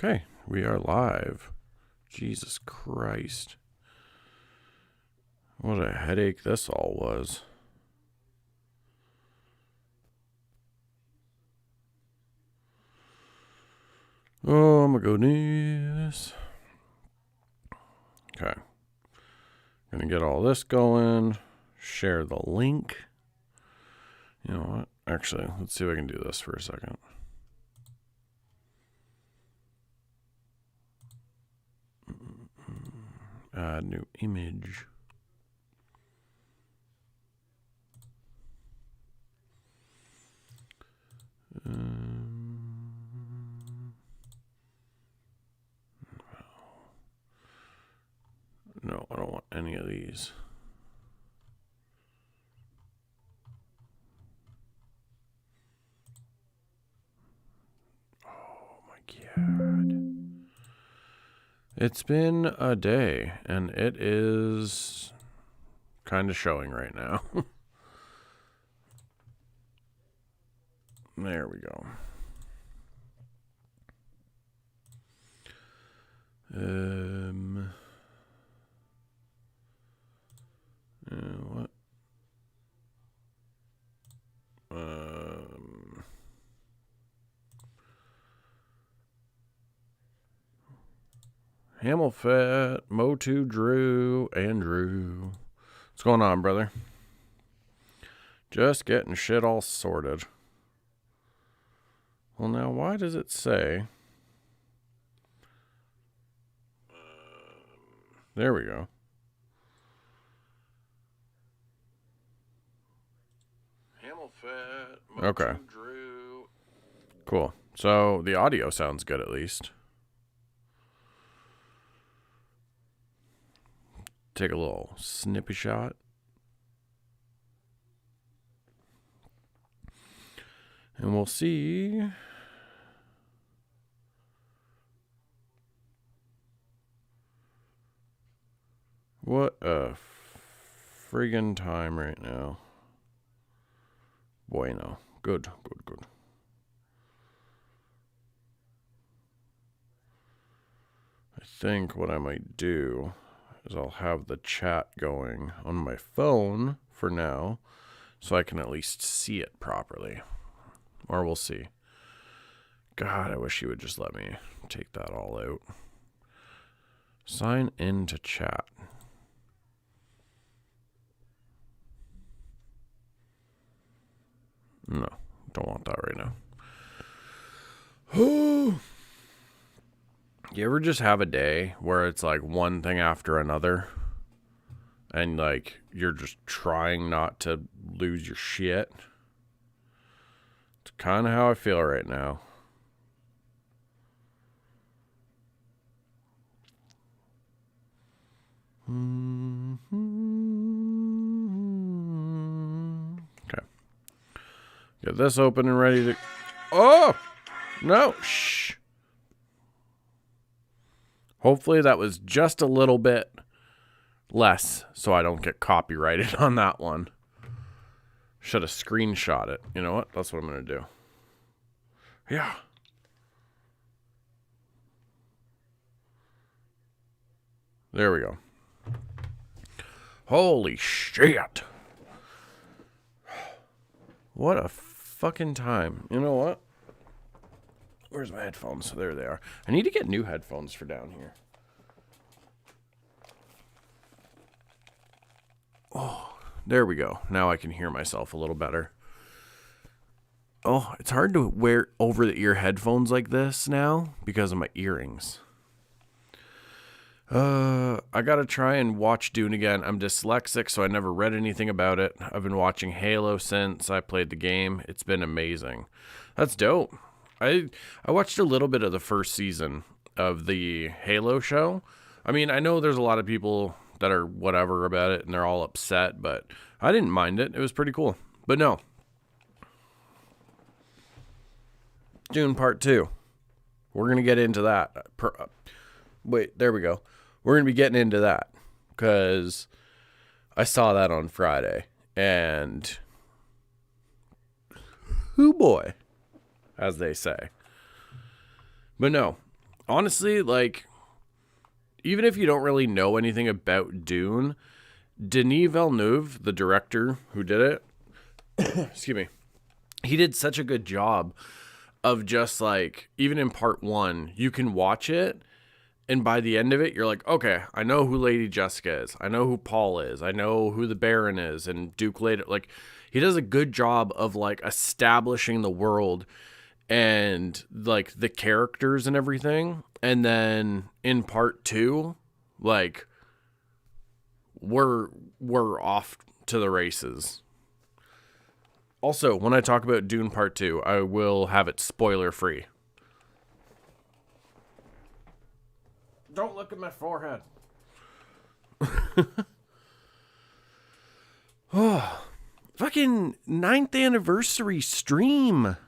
Okay, we are live. Jesus Christ. What a headache this all was. Oh my goodness. Okay. Gonna get all this going. Share the link. You know what? Actually, let's see if I can do this for a second. Add new image. No, I don't want any of these. Oh my God. It's been a day, and it is kind of showing right now. There we go. What? Hamilfet, Motu, Drew, Andrew. What's going on, brother? Just getting shit all sorted. Well, now, why does it say... There we go. Hamilfet, Motu, okay. Drew. Cool. So, the audio sounds good at least. Take a little snippy shot. And we'll see. What a friggin' time right now. Bueno. Good. I think what I might do is I'll have the chat going on my phone for now, so I can at least see it properly. Or we'll see. God, I wish you would just let me take that all out. Sign into chat. No, don't want that right now. You ever just have a day where it's like one thing after another and like you're just trying not to lose your shit? It's kind of how I feel right now. Okay. Get this open and ready to... Oh! No! Shh! Hopefully that was just a little bit less so I don't get copyrighted on that one. Should have screenshot it. You know what? That's what I'm going to do. Yeah. There we go. Holy shit. What a fucking time. You know what? Where's my headphones? There they are. I need to get new headphones for down here. Oh, there we go. Now I can hear myself a little better. Oh, it's hard to wear over-the-ear headphones like this now because of my earrings. I gotta try and watch Dune again. I'm dyslexic, so I never read anything about it. I've been watching Halo since I played the game. It's been amazing. That's dope. I watched a little bit of the first season of the Halo show. I mean, I know there's a lot of people that are whatever about it, and they're all upset, but I didn't mind it. It was pretty cool. But no. Dune Part 2. We're going to get into that. Wait, there we go. We're going to be getting into that because I saw that on Friday. And, hoo boy, as they say. But no, honestly, like, even if you don't really know anything about Dune, Denis Villeneuve, the director who did it, excuse me, he did such a good job of just like, even in part one, you can watch it, and by the end of it, you're like, okay, I know who Lady Jessica is. I know who Paul is. I know who the Baron is, and Duke later. Like, he does a good job of like establishing the world and like the characters and everything. And then in part two, like, we're off to the races. Also, when I talk about Dune Part 2, I will have it spoiler free. Don't look at my forehead. Oh, fucking 9th anniversary stream.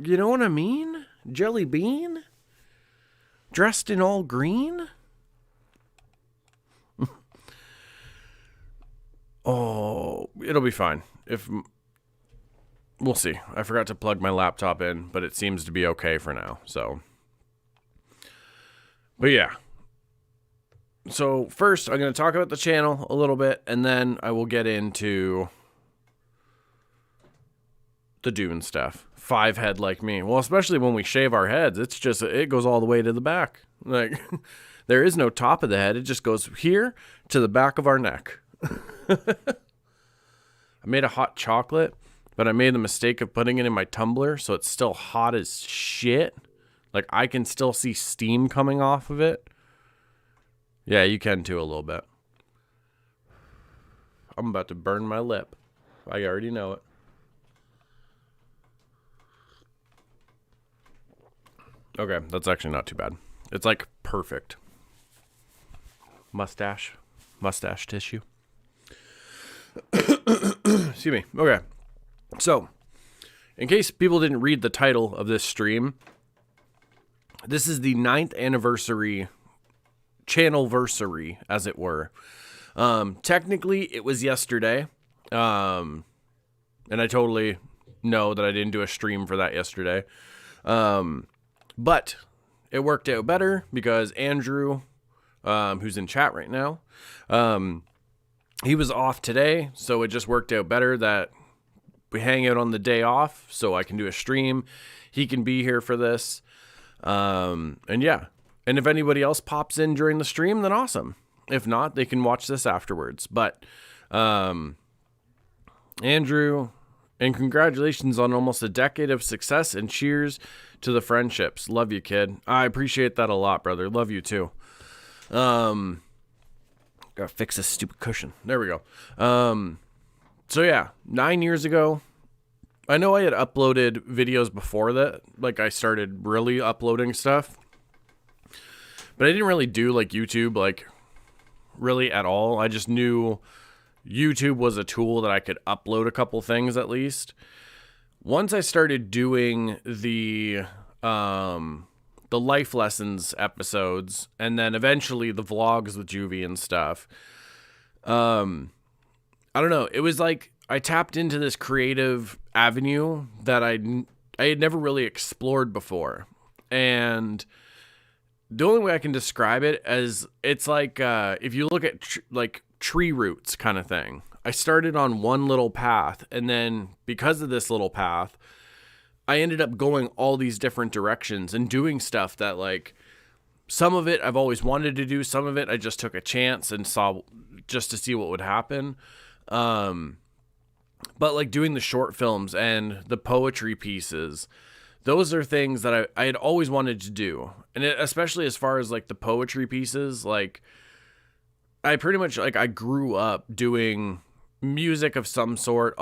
You know what I mean? Jelly bean? Dressed in all green? Oh, it'll be fine. We'll see. I forgot to plug my laptop in, but it seems to be okay for now. So, but yeah. So first, I'm going to talk about the channel a little bit, and then I will get into the Dune stuff. 5-head like me. Well, especially when we shave our heads, it goes all the way to the back. Like, there is no top of the head. It just goes here to the back of our neck. I made a hot chocolate, but I made the mistake of putting it in my tumbler, so it's still hot as shit. Like, I can still see steam coming off of it. Yeah, you can too, a little bit. I'm about to burn my lip. I already know it. Okay, that's actually not too bad. It's like perfect. Mustache tissue. Excuse me. Okay. So, in case people didn't read the title of this stream, this is the 9th anniversary, channelversary, as it were. Technically, it was yesterday. And I totally know that I didn't do a stream for that yesterday. But it worked out better because Andrew, who's in chat right now, he was off today, so it just worked out better that we hang out on the day off so I can do a stream. He can be here for this. And yeah. And if anybody else pops in during the stream, then awesome. If not, they can watch this afterwards. But Andrew, and congratulations on almost a decade of success, and cheers to the friendships. Love you, kid. I appreciate that a lot, brother. Love you too. Gotta fix this stupid cushion. There we go. So yeah, 9 years ago, I know I had uploaded videos before that. Like, I started really uploading stuff, but I didn't really do like YouTube, like, really at all. I just knew YouTube was a tool that I could upload a couple things at least. Once I started doing the life lessons episodes, and then eventually the vlogs with Juvie and stuff, I don't know. It was like I tapped into this creative avenue that I had never really explored before. And the only way I can describe it as, it's like if you look at like tree roots kind of thing. I started on one little path, and then because of this little path, I ended up going all these different directions and doing stuff that, like, some of it I've always wanted to do. Some of it I just took a chance and saw just to see what would happen. But like doing the short films and the poetry pieces, those are things that I had always wanted to do. And especially as far as like the poetry pieces, like I pretty much, like, I grew up doing music of some sort.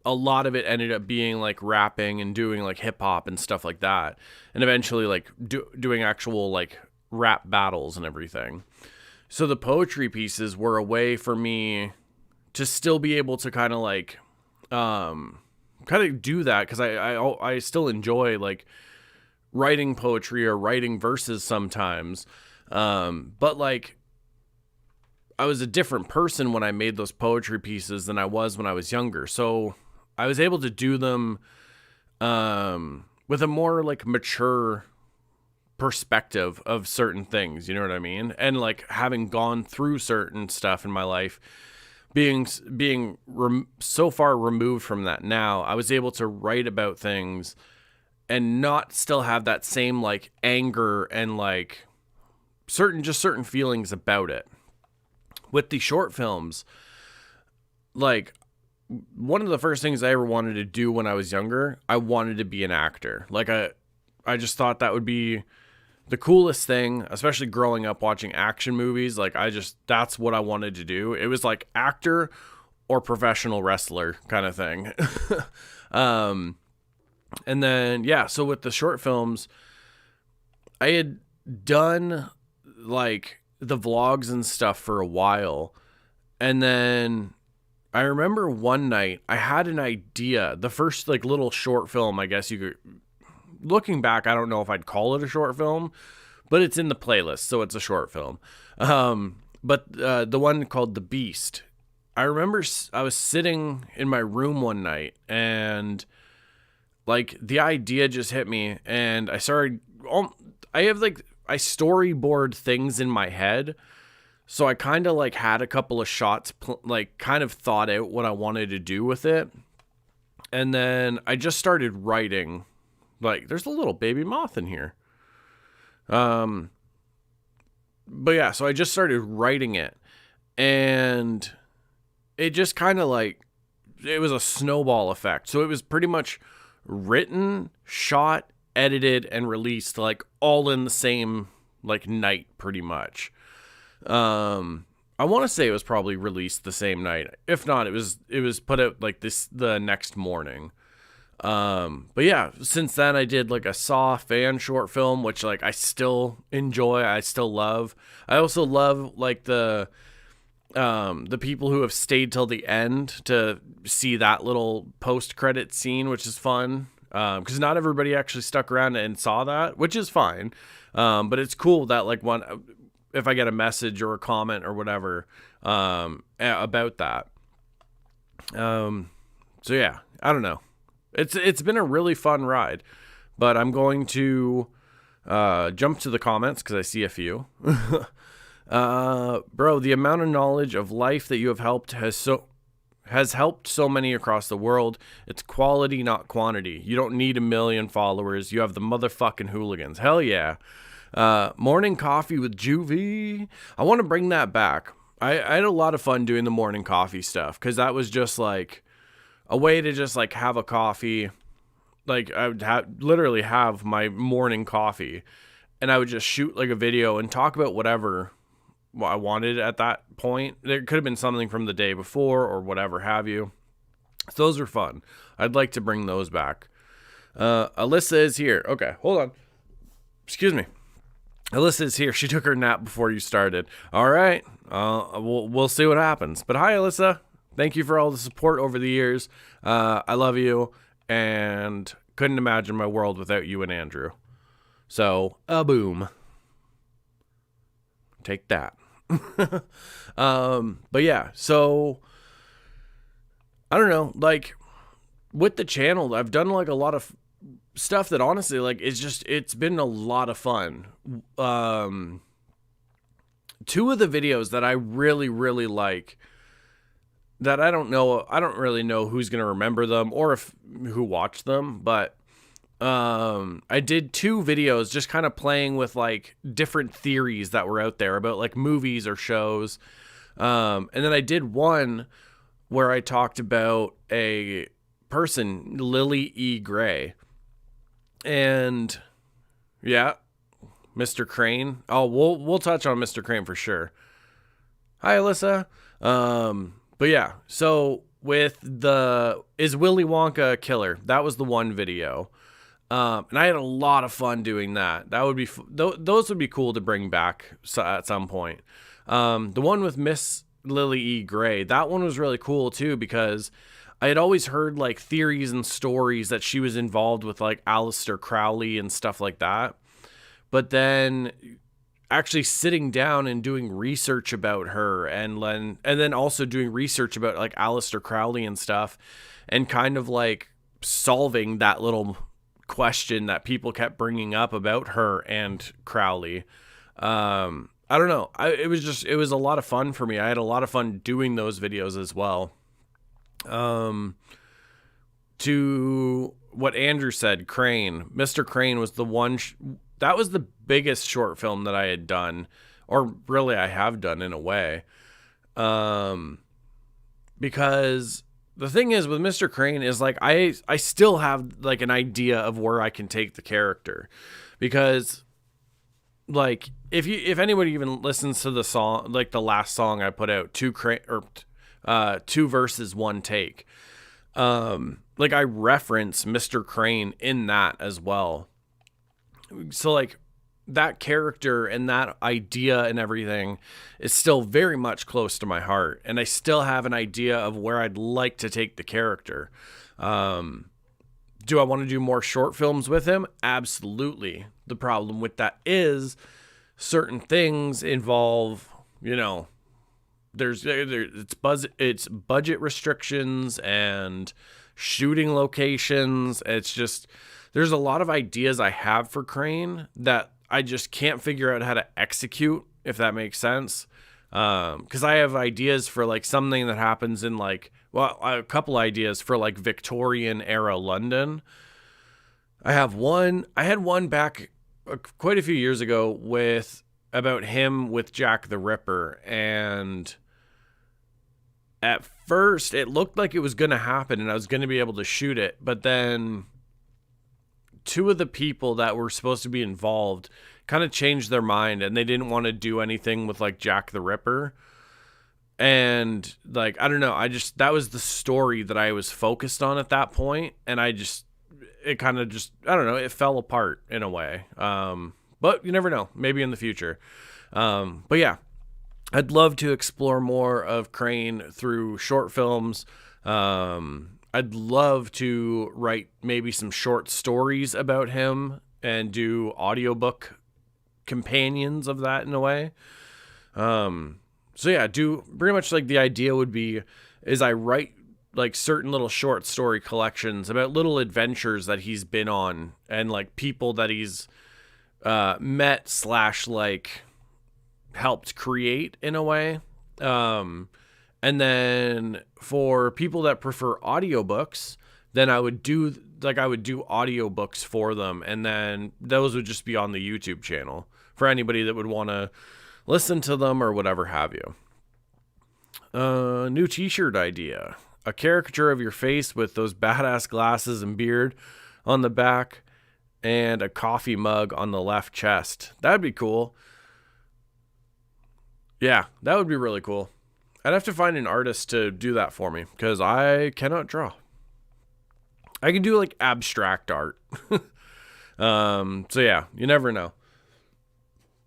A lot of it ended up being like rapping and doing like hip hop and stuff like that. And eventually like doing actual like rap battles and everything. So the poetry pieces were a way for me to still be able to kind of like, kind of do that. Cause I still enjoy like writing poetry or writing verses sometimes. But like, I was a different person when I made those poetry pieces than I was when I was younger. So I was able to do them with a more like mature perspective of certain things, you know what I mean? And like having gone through certain stuff in my life, being so far removed from that now, I was able to write about things and not still have that same like anger and like certain feelings about it. With the short films, like one of the first things I ever wanted to do when I was younger, I wanted to be an actor. Like I just thought that would be the coolest thing, especially growing up watching action movies. Like that's what I wanted to do. It was like actor or professional wrestler kind of thing. And then, yeah, so with the short films, I had done like the vlogs and stuff for a while. And then I remember one night I had an idea, the first like little short film, I guess you could, looking back, I don't know if I'd call it a short film, but it's in the playlist, so it's a short film. But the one called The Beast, I remember I was sitting in my room one night and like the idea just hit me, and I started, I storyboard things in my head. So I kind of like had a couple of shots, like kind of thought out what I wanted to do with it. And then I just started writing. Like, there's a little baby moth in here. But yeah, so I just started writing it. And it just kind of like, it was a snowball effect. So it was pretty much written, shot, edited, and released like all in the same like night pretty much. I want to say it was probably released the same night. If not, it was put out like the next morning. But yeah, since then I did like a Saw fan short film, which like I still enjoy, I still love. I also love like the people who have stayed till the end to see that little post-credit scene, which is fun. Because not everybody actually stuck around and saw that, which is fine. But it's cool that like if I get a message or a comment or whatever, about that. So yeah, I don't know. It's been a really fun ride, but I'm going to, jump to the comments cause I see a few. Bro, the amount of knowledge of life that you have helped has helped so many across the world. It's quality, not quantity. You don't need 1 million followers. You have the motherfucking hooligans. Hell yeah. Morning coffee with Juvie. I want to bring that back. I had a lot of fun doing the morning coffee stuff because that was just like a way to just like have a coffee. Like I would literally have my morning coffee and I would just shoot like a video and talk about whatever I wanted at that point. There could have been something from the day before or whatever have you. So those are fun. I'd like to bring those back. Alyssa is here. Okay, hold on. Excuse me. Alyssa is here. She took her nap before you started. All right. We'll see what happens. But hi, Alyssa. Thank you for all the support over the years. I love you and couldn't imagine my world without you and Andrew. So, boom. Take that. But yeah, so I don't know, like with the channel, I've done like a lot of stuff that honestly, like it's been a lot of fun. Two of the videos that I really, really like that I don't really know who's going to remember them or who watched them, but I did 2 videos just kind of playing with like different theories that were out there about like movies or shows. And then I did one where I talked about a person, Lily E. Gray. And yeah, Mr. Crane. Oh, we'll touch on Mr. Crane for sure. Hi, Alyssa. But yeah, so with is Willy Wonka a killer? That was the one video. And I had a lot of fun doing that. That would be those would be cool to bring back at some point. The one with Miss Lily E. Gray, that one was really cool too because I had always heard like theories and stories that she was involved with like Aleister Crowley and stuff like that. But then actually sitting down and doing research about her and then also doing research about like Aleister Crowley and stuff and kind of like solving that little question that people kept bringing up about her and Crowley. I don't know. It was a lot of fun for me. I had a lot of fun doing those videos as well. To what Andrew said, Crane, Mr. Crane was the one, that was the biggest short film that I had done, or really I have done in a way. Because the thing is with Mr. Crane is like, I still have like an idea of where I can take the character, because like, if anybody even listens to the song, like the last song I put out, two verses, one take, like I reference Mr. Crane in that as well. So like that character and that idea and everything is still very much close to my heart. And I still have an idea of where I'd like to take the character. Do I want to do more short films with him? Absolutely. The problem with that is certain things involve, it's budget restrictions and shooting locations. It's just, there's a lot of ideas I have for Crane that I just can't figure out how to execute, if that makes sense. Because I have ideas for like something that happens in like, well, a couple ideas for like Victorian era London. I had one back quite a few years ago about him with Jack the Ripper, and at first it looked like it was going to happen and I was going to be able to shoot it, but then two of the people that were supposed to be involved kind of changed their mind and they didn't want to do anything with like Jack the Ripper. And like, I don't know, that was the story that I was focused on at that point, and it kind of just, I don't know, it fell apart in a way. But you never know, maybe in the future. But yeah, I'd love to explore more of Crane through short films. I'd love to write maybe some short stories about him and do audiobook companions of that in a way. So yeah, pretty much like the idea would be is I write like certain little short story collections about little adventures that he's been on and like people that he's met / like helped create in a way. And then for people that prefer audiobooks, then I would do audiobooks for them, and then those would just be on the YouTube channel for anybody that would want to listen to them or whatever have you. New t-shirt idea. A caricature of your face with those badass glasses and beard on the back and a coffee mug on the left chest. That'd be cool. Yeah, that would be really cool. I'd have to find an artist to do that for me because I cannot draw. I can do like abstract art. So yeah, you never know.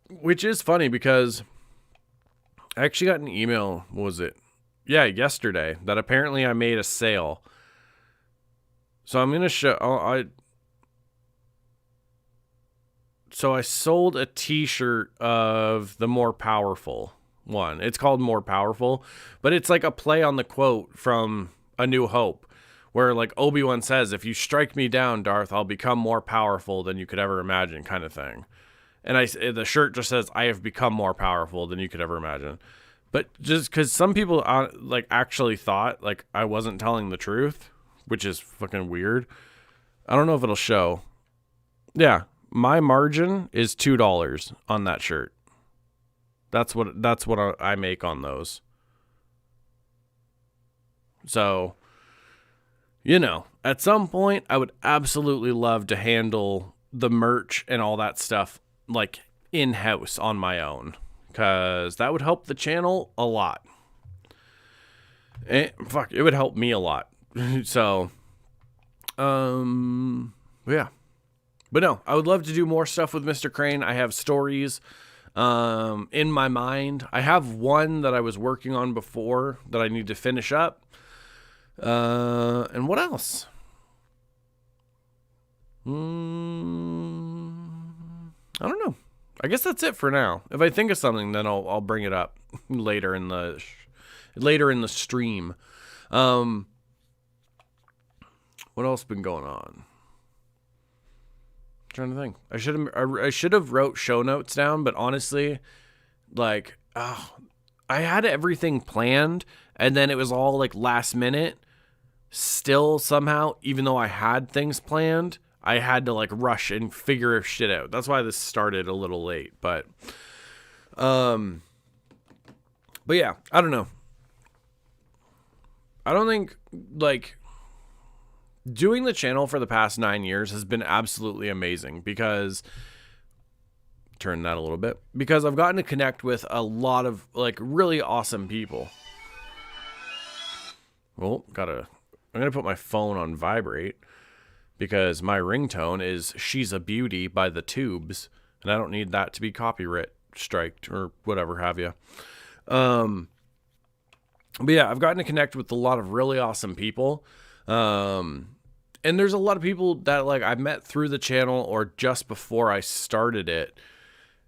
Which is funny because I actually got an email, yesterday, that apparently I made a sale. So I'm going to show, so I sold a t-shirt of the More Powerful one. It's called More Powerful, but it's like a play on the quote from A New Hope, where like Obi-Wan says, if you strike me down, Darth, I'll become more powerful than you could ever imagine, kind of thing. And the shirt just says, I have become more powerful than you could ever imagine. But just because some people like actually thought like I wasn't telling the truth, which is fucking weird. I don't know if it'll show. Yeah, my margin is $2 on that shirt. That's what I make on those. So, at some point I would absolutely love to handle the merch and all that stuff like in-house on my own, because that would help the channel a lot. It would help me a lot. So, yeah. But no, I would love to do more stuff with Mr. Crane. I have stories in my mind. I have one that I was working on before that I need to finish up. And what else? I don't know. I guess that's it for now. If I think of something, then I'll bring it up later in the stream. What else been going on? trying to think. I should have wrote show notes down, but honestly, like, oh, I had everything planned, and then it was all like last minute. Still, somehow, even though I had things planned, I had to like rush and figure shit out. That's why this started a little late, but yeah, I don't know. I don't think like doing the channel for the past 9 years has been absolutely amazing because turn that a little bit because I've gotten to connect with a lot of like really awesome people. Well, I'm going to put my phone on vibrate because my ringtone is She's a Beauty by The Tubes, and I don't need that to be copyright striked or whatever have you. But yeah, I've gotten to connect with a lot of really awesome people. And there's a lot of people that like I met through the channel or just before I started it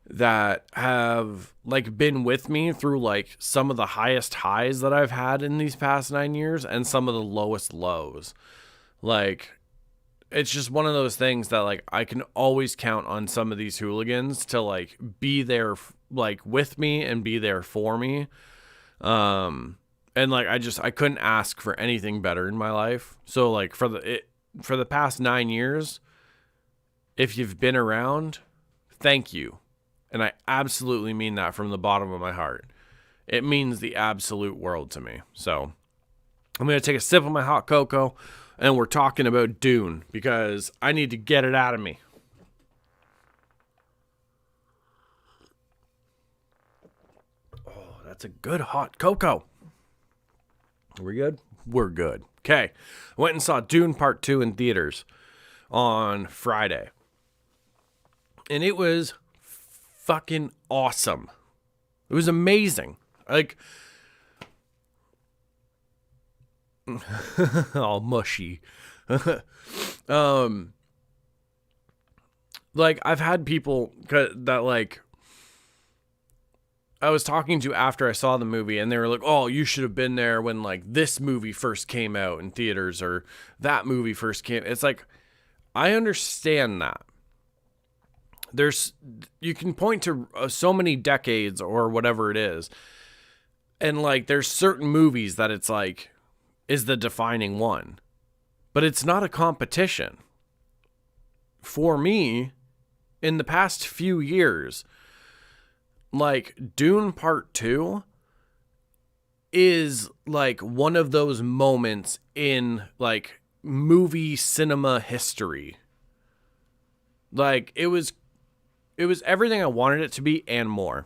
that have like been with me through like some of the highest highs that I've had in these past 9 years and some of the lowest lows. Like, it's just one of those things that like I can always count on some of these hooligans to like be there like with me and be there for me. And like I couldn't ask for anything better in my life. So like for the past 9 years, if you've been around, thank you. And I absolutely mean that from the bottom of my heart. It means the absolute world to me. So I'm going to take a sip of my hot cocoa and we're talking about Dune because I need to get it out of me. Oh, that's a good hot cocoa. Are we good? We're good. Okay. I went and saw Dune Part 2 in theaters on Friday. And it was fucking awesome. It was amazing. Like, all mushy. Like, I've had people that, like, I was talking to after I saw the movie, and they were like, oh, you should have been there when, like, this movie first came out in theaters, or that movie first came. It's like, I understand that. You can point to so many decades or whatever it is, and, like, there's certain movies that it's, like, is the defining one. But it's not a competition. For me, in the past few years, like, Dune Part 2 is, like, one of those moments in, like, movie cinema history. Like, it was everything I wanted it to be and more.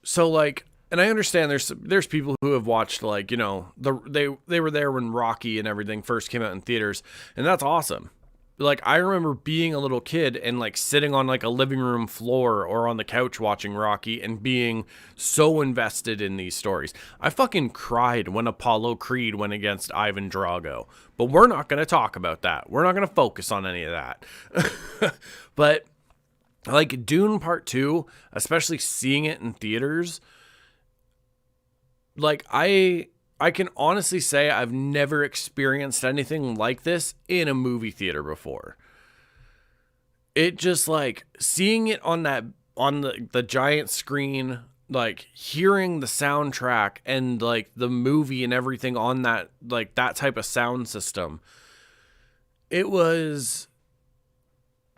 So, like, and I understand there's people who have watched, like, you know, they were there when Rocky and everything first came out in theaters, and that's awesome. Like, I remember being a little kid and, like, sitting on, like, a living room floor or on the couch watching Rocky and being so invested in these stories. I fucking cried when Apollo Creed went against Ivan Drago. But we're not going to talk about that. We're not going to focus on any of that. But, like, Dune Part 2, especially seeing it in theaters, like, I can honestly say I've never experienced anything like this in a movie theater before. It just, like, seeing it on the giant screen, like, hearing the soundtrack and, like, the movie and everything on that, like, that type of sound system. It was,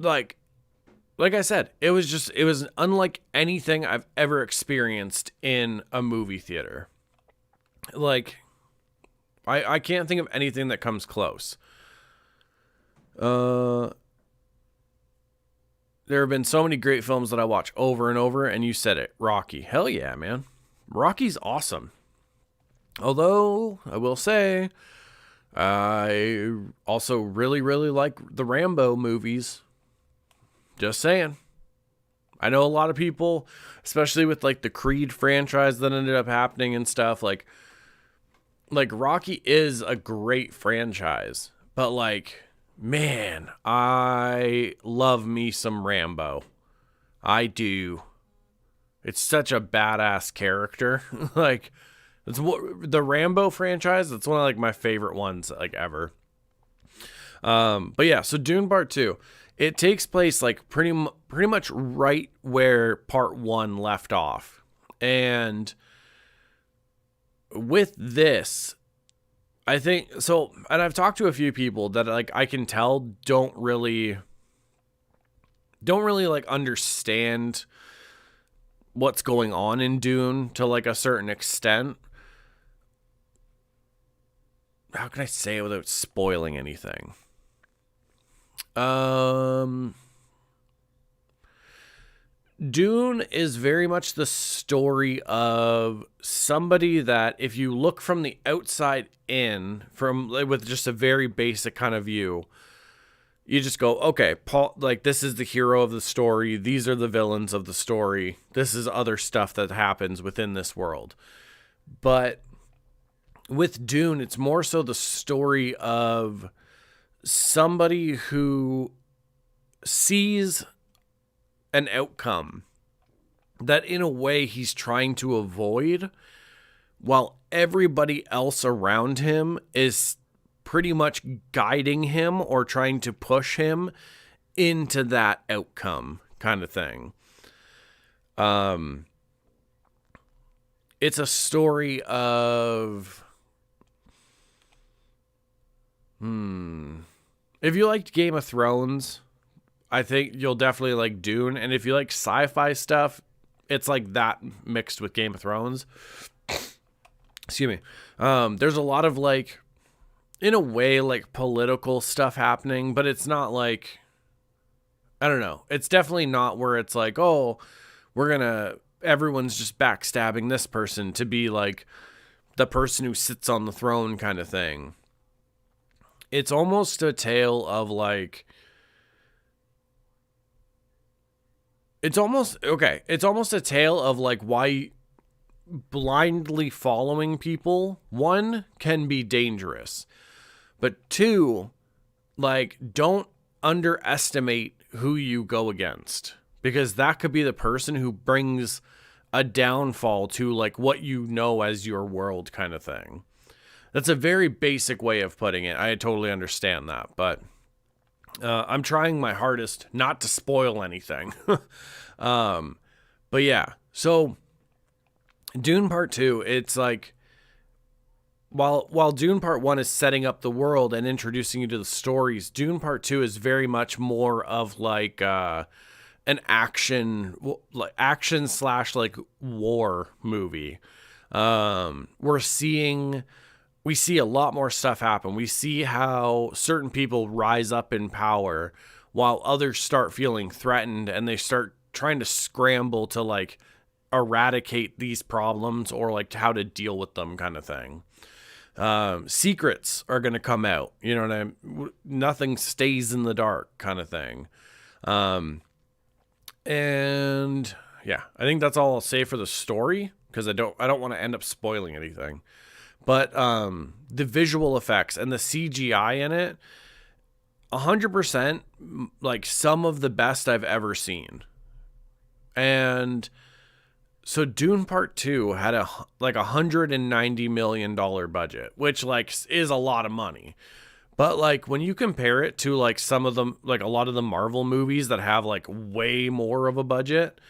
like I said, it was unlike anything I've ever experienced in a movie theater. Like, I can't think of anything that comes close. There have been so many great films that I watch over and over, and you said it, Rocky. Hell yeah, man. Rocky's awesome. Although, I will say, I also really, really like the Rambo movies. Just saying. I know a lot of people, especially with, like, the Creed franchise that ended up happening and stuff, like Rocky is a great franchise, but, like, man, I love me some Rambo. I do. It's such a badass character. Like, it's the Rambo franchise. It's one of, like, my favorite ones, like, ever. But yeah, so Dune Part 2, it takes place like pretty much right where Part 1 left off. And with this, I think so, and I've talked to a few people that like I can tell don't really like understand what's going on in Dune to like a certain extent. How can I say it without spoiling anything? Dune is very much the story of somebody that if you look from the outside in, from with just a very basic kind of view, you just go, okay, Paul, like this is the hero of the story. These are the villains of the story. This is other stuff that happens within this world. But with Dune, it's more so the story of somebody who sees an outcome that in a way he's trying to avoid, while everybody else around him is pretty much guiding him or trying to push him into that outcome kind of thing. It's a story of if you liked Game of Thrones, I think you'll definitely like Dune. And if you like sci-fi stuff, it's like that mixed with Game of Thrones. Excuse me. There's a lot of like, in a way, like political stuff happening, but it's not like, I don't know. It's definitely not where it's like, oh, everyone's just backstabbing this person to be like the person who sits on the throne kind of thing. It's almost a tale of like, it's almost a tale of like why blindly following people, one, can be dangerous. But two, like, don't underestimate who you go against, because that could be the person who brings a downfall to like what you know as your world kind of thing. That's a very basic way of putting it. I totally understand that, but I'm trying my hardest not to spoil anything. But yeah, so Dune Part 2, it's like, while Dune Part 1 is setting up the world and introducing you to the stories, Dune Part 2 is very much more of like an action slash like war movie. We see a lot more stuff happen. We see how certain people rise up in power while others start feeling threatened, and they start trying to scramble to like eradicate these problems or like how to deal with them kind of thing. Secrets are going to come out, you know what I mean? Nothing stays in the dark kind of thing. And yeah, I think that's all I'll say for the story, because I don't want to end up spoiling anything. But the visual effects and the CGI in it, 100% like some of the best I've ever seen. And so Dune Part 2 had a $190 million budget, which like is a lot of money. But like when you compare it to like some of them, like a lot of the Marvel movies that have like way more of a budget,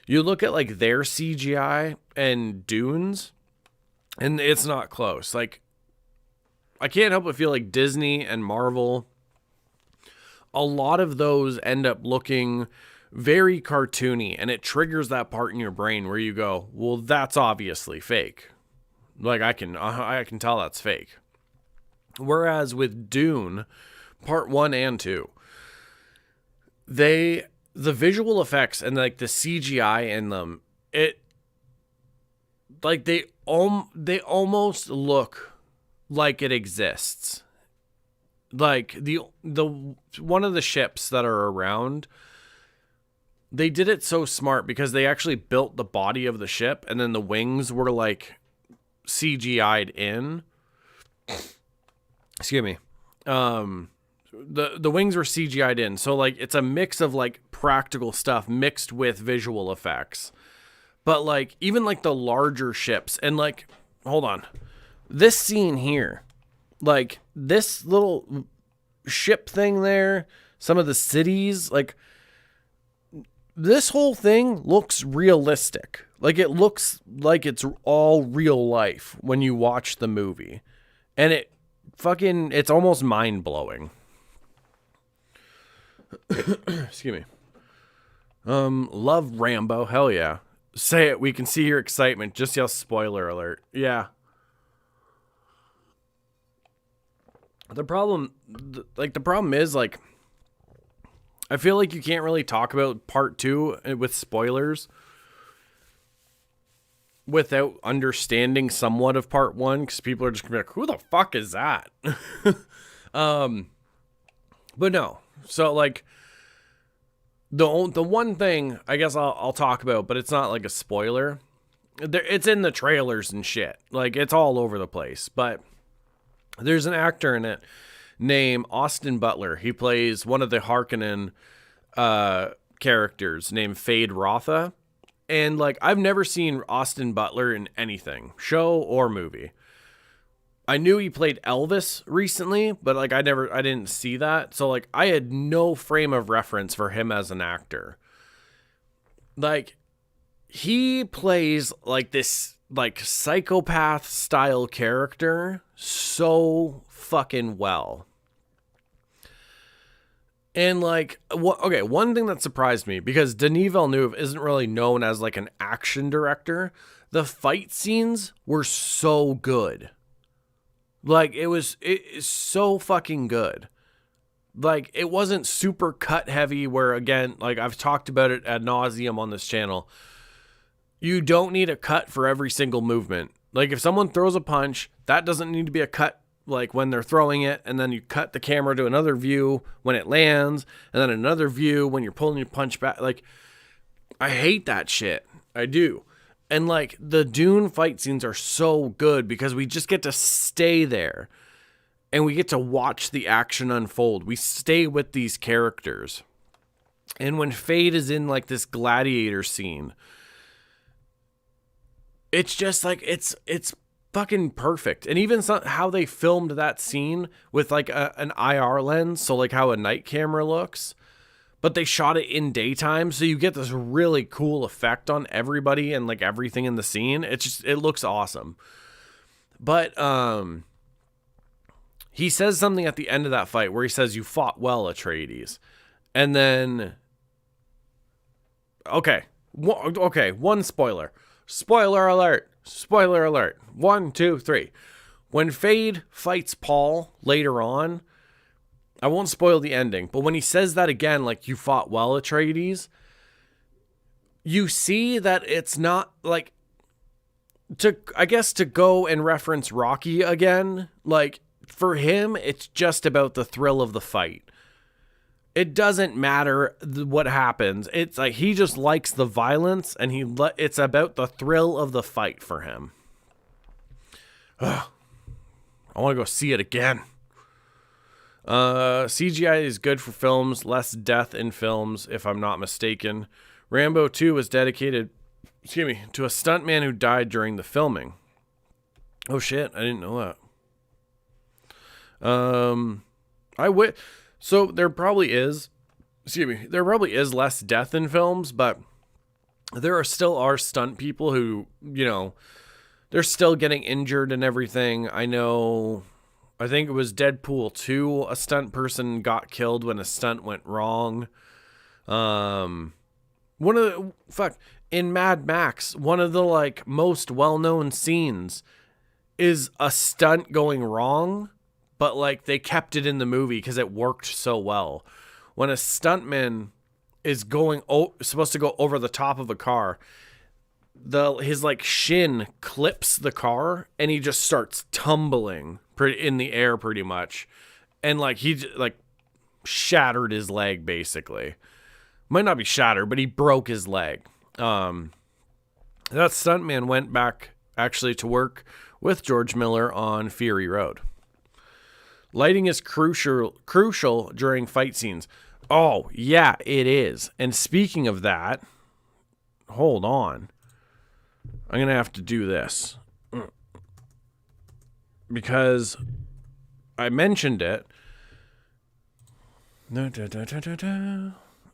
you look at like their CGI and Dune's, and it's not close. Like, I can't help but feel like Disney and Marvel, a lot of those end up looking very cartoony, and it triggers that part in your brain where you go, well, that's obviously fake. Like, I can tell that's fake. Whereas with Dune, Part 1 and 2, the visual effects and like the CGI in them, it like they almost look like it exists. Like the one of the ships that are around, they did it so smart because they actually built the body of the ship, and then the wings were like CGI'd in. Excuse me. The wings were CGI'd in. So like it's a mix of like practical stuff mixed with visual effects. But like even like the larger ships, and like, hold on. This scene here, like this little ship thing there, some of the cities, like this whole thing looks realistic. Like it looks like it's all real life when you watch the movie. And it's almost mind-blowing. Excuse me. Love Rambo. Hell yeah. Say it. We can see your excitement. Just yell spoiler alert. Yeah. The problem is, like, I feel like you can't really talk about part 2 with spoilers without understanding somewhat of part 1, because people are just gonna be like, who the fuck is that? But no. So, like, the one thing I guess I'll talk about, but it's not like a spoiler. It's in the trailers and shit. Like, it's all over the place. But there's an actor in it named Austin Butler. He plays one of the Harkonnen characters named Fade Rotha. And, like, I've never seen Austin Butler in anything, show or movie. I knew he played Elvis recently, but, like, I didn't see that. So, like, I had no frame of reference for him as an actor. Like, he plays, like, this, like, psychopath style character so fucking well. And, like, one thing that surprised me, because Denis Villeneuve isn't really known as, like, an action director, the fight scenes were so good. Like, it's so fucking good. Like, it wasn't super cut heavy where, again, like, I've talked about it ad nauseum on this channel. You don't need a cut for every single movement. Like, if someone throws a punch, that doesn't need to be a cut, like, when they're throwing it, and then you cut the camera to another view when it lands, and then another view when you're pulling your punch back. Like, I hate that shit. I do. And, like, the Dune fight scenes are so good because we just get to stay there and we get to watch the action unfold. We stay with these characters. And when Fade is in, like, this gladiator scene, it's just, like, it's fucking perfect. And even how they filmed that scene with, like, an IR lens, so, like, how a night camera looks. But they shot it in daytime, so you get this really cool effect on everybody and, like, everything in the scene. It looks awesome. But he says something at the end of that fight where he says, "You fought well, Atreides." And then, one spoiler. Spoiler alert. Spoiler alert. 1, 2, 3. When Fade fights Paul later on, I won't spoil the ending, but when he says that again, like, "You fought well, Atreides," you see that it's not, like, to go and reference Rocky again, like, for him, it's just about the thrill of the fight. It doesn't matter what happens. It's like he just likes the violence, and it's about the thrill of the fight for him. Ugh. I want to go see it again. CGI is good for films, less death in films, if I'm not mistaken. Rambo 2 was dedicated, to a stuntman who died during the filming. Oh shit, I didn't know that. So there probably is less death in films, but there still are stunt people who, they're still getting injured and everything. I think it was Deadpool 2, a stunt person got killed when a stunt went wrong. In Mad Max, one of the, like, most well-known scenes is a stunt going wrong, but, like, they kept it in the movie because it worked so well. When a stuntman is supposed to go over the top of a car, his, like, shin clips the car and he just starts tumbling in the air pretty much, and, like, he, like, shattered his leg basically. Might not be shattered, but he broke his leg. That stuntman went back actually to work with George Miller on Fury Road. Lighting is crucial during fight scenes. Oh yeah, it is. And speaking of that, hold on, I'm gonna have to do this because I mentioned it.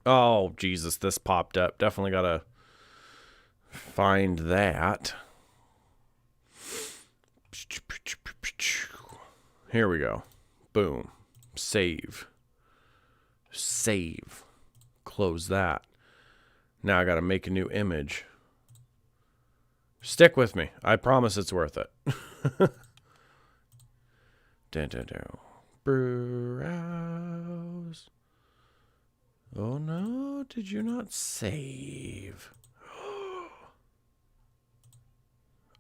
Oh, Jesus, this popped up. Definitely gotta find that. Here we go. Boom. Save. Save. Close that. Now I gotta make a new image. Stick with me. I promise it's worth it. Browse. Oh no, did you not save?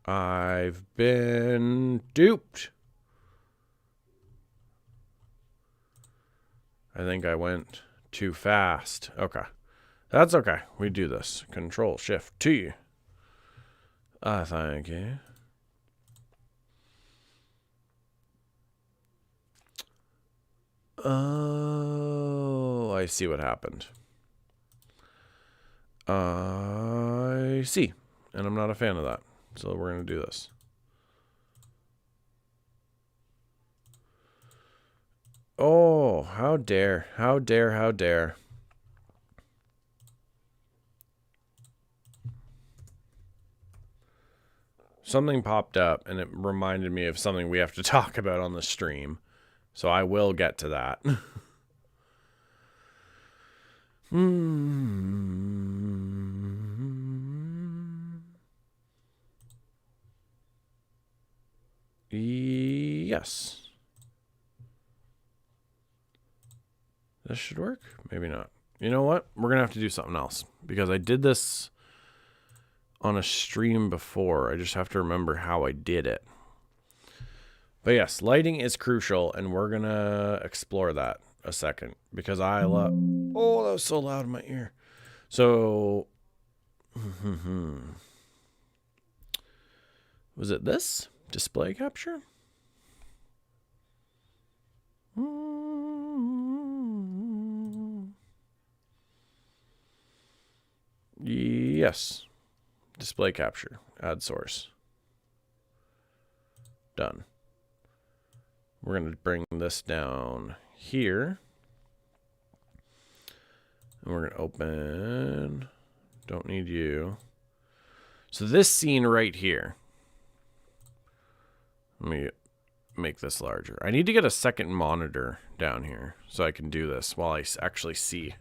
I've been duped. I think I went too fast. Okay. That's okay. We do this. Control Shift T. Thank you. Oh, I see what happened. I see. And I'm not a fan of that. So we're going to do this. Oh, how dare. How dare, how dare. Something popped up and it reminded me of something we have to talk about on the stream. So I will get to that. Yes. This should work. Maybe not. You know what? We're going to have to do something else. Because I did this on a stream before. I just have to remember how I did it. But yes, lighting is crucial, and we're going to explore that a second. Because I love... Oh, that was so loud in my ear. So... Was it this? Display capture? Yes. Display capture. Add source. Done. We're going to bring this down here. And we're going to open. Don't need you. So this scene right here. Let me make this larger. I need to get a second monitor down here so I can do this while I actually see.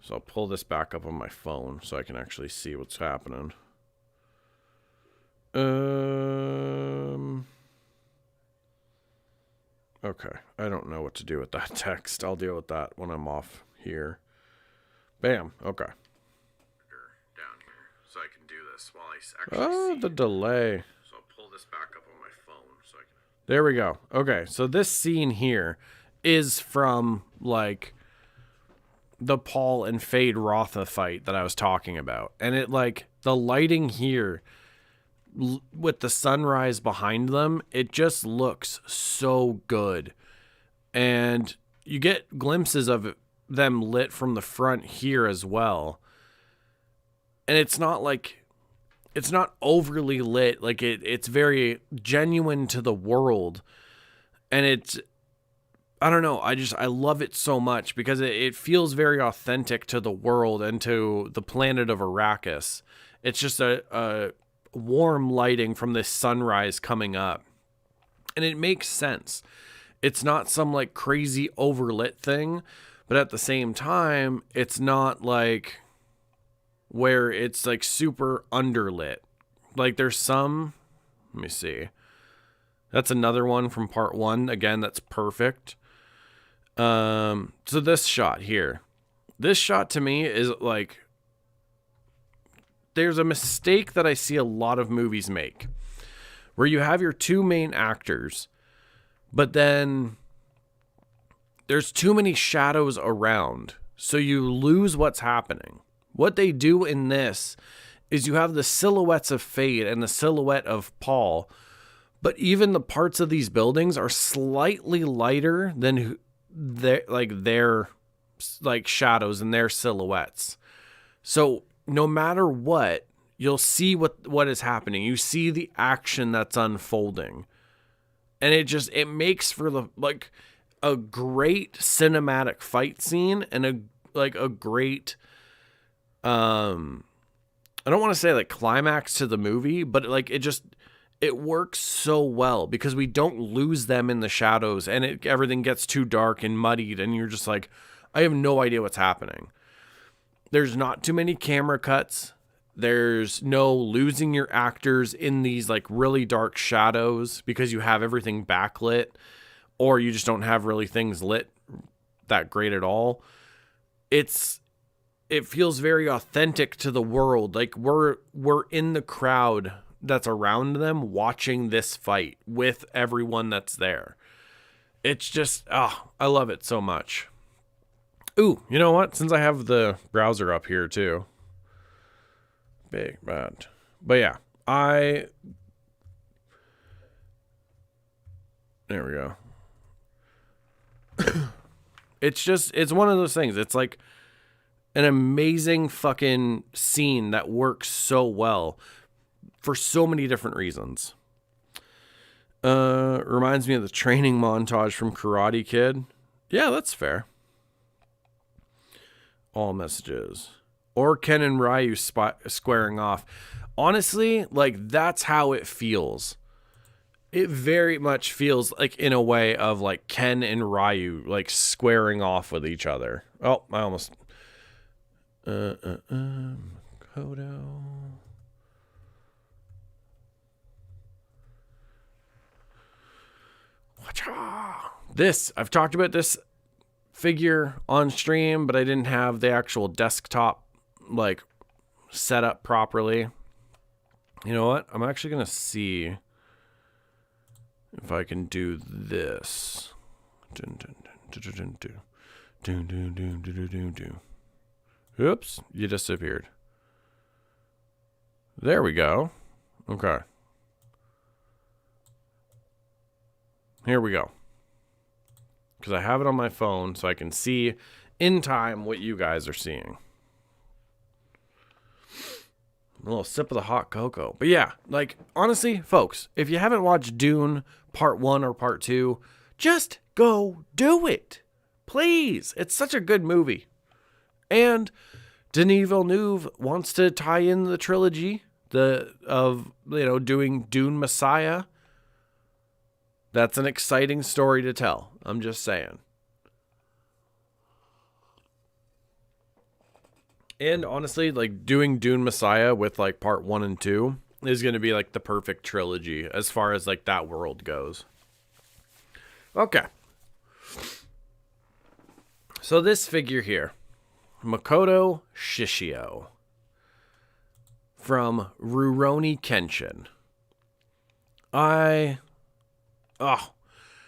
So I'll pull this back up on my phone so I can actually see what's happening. Okay, I don't know what to do with that text. I'll deal with that when I'm off here. Bam, okay. Down here so I can do this while I actually see. The delay. So I'll pull this back up on my phone so I can... There we go. Okay, so this scene here is from, like, the Paul and Fade Rotha fight that I was talking about. And it, like, the lighting here with the sunrise behind them, it just looks so good. And you get glimpses of them lit from the front here as well. And it's not like, it's not overly lit. Like it's very genuine to the world. And it's, I don't know. I love it so much because it feels very authentic to the world and to the planet of Arrakis. It's just a warm lighting from this sunrise coming up. And it makes sense. It's not some like crazy overlit thing, but at the same time, it's not like where it's like super underlit. Like there's some, let me see. That's another one from part 1. Again, that's perfect. So this shot here. This shot to me is like, there's a mistake that I see a lot of movies make where you have your two main actors, but then there's too many shadows around. So you lose what's happening. What they do in this is you have the silhouettes of Fade and the silhouette of Paul, but even the parts of these buildings are slightly lighter than their shadows and their silhouettes. So no matter what, you'll see what is happening. You see the action that's unfolding. And it makes for the, like, a great cinematic fight scene and a great, I don't want to say like climax to the movie, but like it works so well because we don't lose them in the shadows and everything gets too dark and muddied and you're just like, I have no idea what's happening. There's not too many camera cuts. There's no losing your actors in these like really dark shadows because you have everything backlit or you just don't have really things lit that great at all. It feels very authentic to the world. Like we're in the crowd that's around them watching this fight with everyone that's there. It's just, I love it so much. Ooh, you know what? Since I have the browser up here too. Big bad. But yeah, there we go. It's one of those things. It's like an amazing fucking scene that works so well for so many different reasons. Reminds me of the training montage from Karate Kid. Yeah, that's fair. All messages. Or Ken and Ryu squaring off. Honestly, like, that's how it feels. It very much feels like in a way of like Ken and Ryu like squaring off with each other. Oh, I almost... Kodo. This, I've talked about this figure on stream, but I didn't have the actual desktop like set up properly. You know what? I'm actually going to see if I can do this. Oops, you disappeared. There we go. Okay. Here we go. Because I have it on my phone so I can see in time what you guys are seeing. A little sip of the hot cocoa. But yeah, like, honestly, folks, if you haven't watched Dune Part 1 or Part 2, just go do it. Please. It's such a good movie. And Denis Villeneuve wants to tie in the trilogy doing Dune Messiah. That's an exciting story to tell. I'm just saying. And honestly, like doing Dune Messiah with like part 1 and 2 is going to be like the perfect trilogy as far as like that world goes. Okay. So this figure here, Makoto Shishio from Rurouni Kenshin.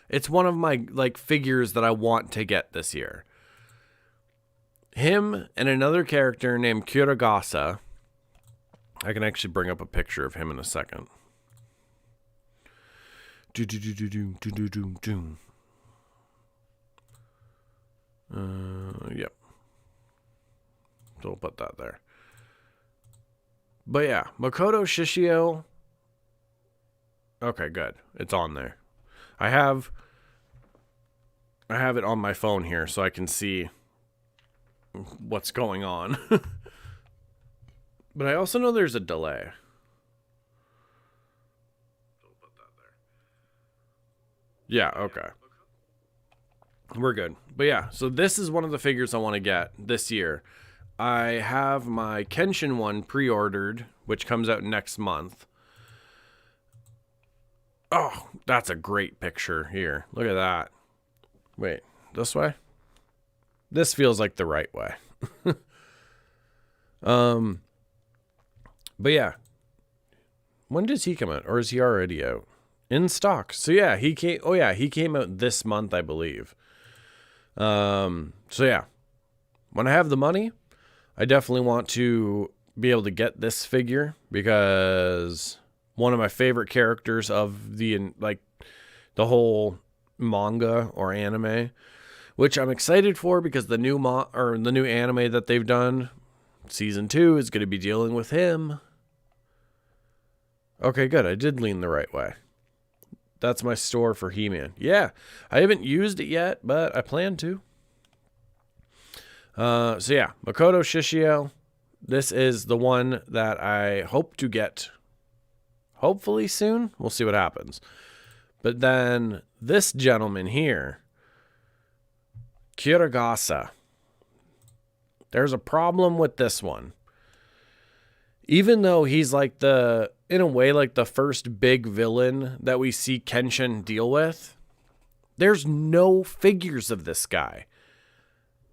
It's one of my like figures that I want to get this year. Him and another character named Kuragasa. I can actually bring up a picture of him in a second. Yep. So we'll put that there. But yeah, Makoto Shishio. Okay, good. It's on there. I have it on my phone here so I can see what's going on. But I also know there's a delay. Yeah, okay. We're good. But yeah, so this is one of the figures I want to get this year. I have my Kenshin one pre-ordered, which comes out next month. Oh, that's a great picture here. Look at that. Wait, this way? This feels like the right way. But yeah. When does he come out? Or is he already out? In stock. So yeah, he came out this month, I believe. So yeah. When I have the money, I definitely want to be able to get this figure because one of my favorite characters of the whole manga or anime, which I'm excited for because the new anime that they've done, season 2, is going to be dealing with him. Okay, good. I did lean the right way. That's my store for He-Man. Yeah, I haven't used it yet, but I plan to. So yeah, Makoto Shishio. This is the one that I hope to get hopefully soon. We'll see what happens. But then this gentleman here, Kirigasa. There's a problem with this one. Even though he's like in a way, like the first big villain that we see Kenshin deal with, there's no figures of this guy.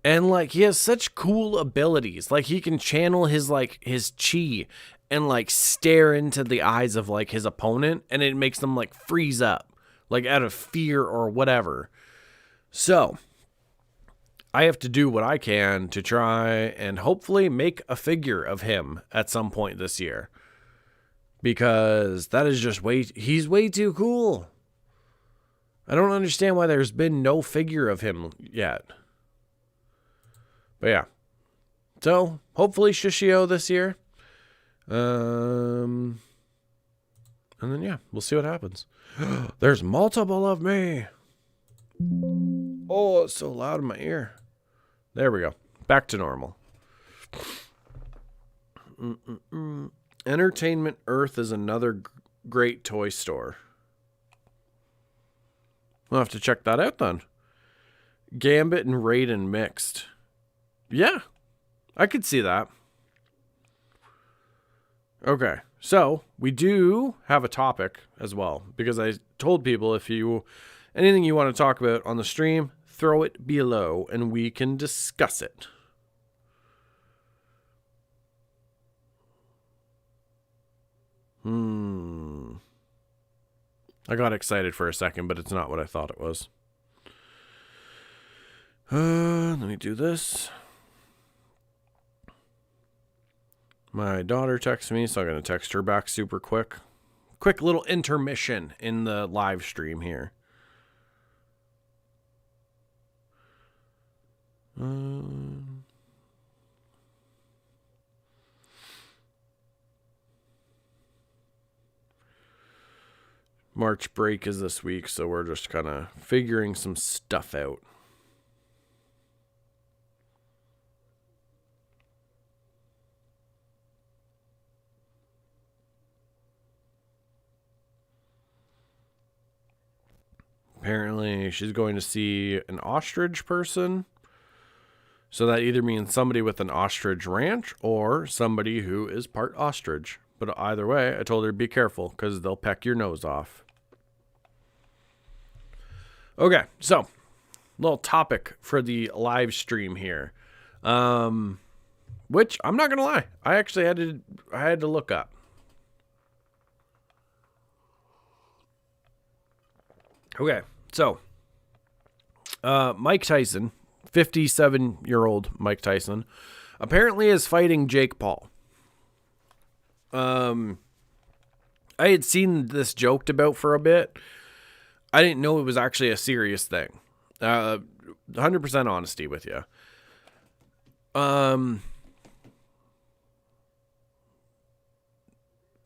And like, he has such cool abilities. Like, he can channel his chi and like stare into the eyes of like his opponent, and it makes them like freeze up, like out of fear or whatever. So I have to do what I can to try and hopefully make a figure of him at some point this year. Because that is just he's way too cool. I don't understand why there's been no figure of him yet. But yeah. So, hopefully Shishio this year. And then yeah, we'll see what happens. There's multiple of me. Oh, it's so loud in my ear. There we go. Back to normal. Entertainment Earth is another great toy store. We'll have to check that out then. Gambit and Raiden mixed. Yeah, I could see that. Okay, so we do have a topic as well, because I told people anything you want to talk about on the stream, throw it below and we can discuss it. I got excited for a second, but it's not what I thought it was. Let me do this. My daughter texts me, so I'm going to text her back super quick. Quick little intermission in the live stream here. March break is this week, so we're just kind of figuring some stuff out. Apparently, she's going to see an ostrich person. So that either means somebody with an ostrich ranch or somebody who is part ostrich. But either way, I told her be careful because they'll peck your nose off. Okay, so little topic for the live stream here, which I'm not gonna lie, I actually had to look up. Okay, so Mike Tyson, 57-year-old Mike Tyson, apparently is fighting Jake Paul. I had seen this joked about for a bit. I didn't know it was actually a serious thing. 100% honesty with you.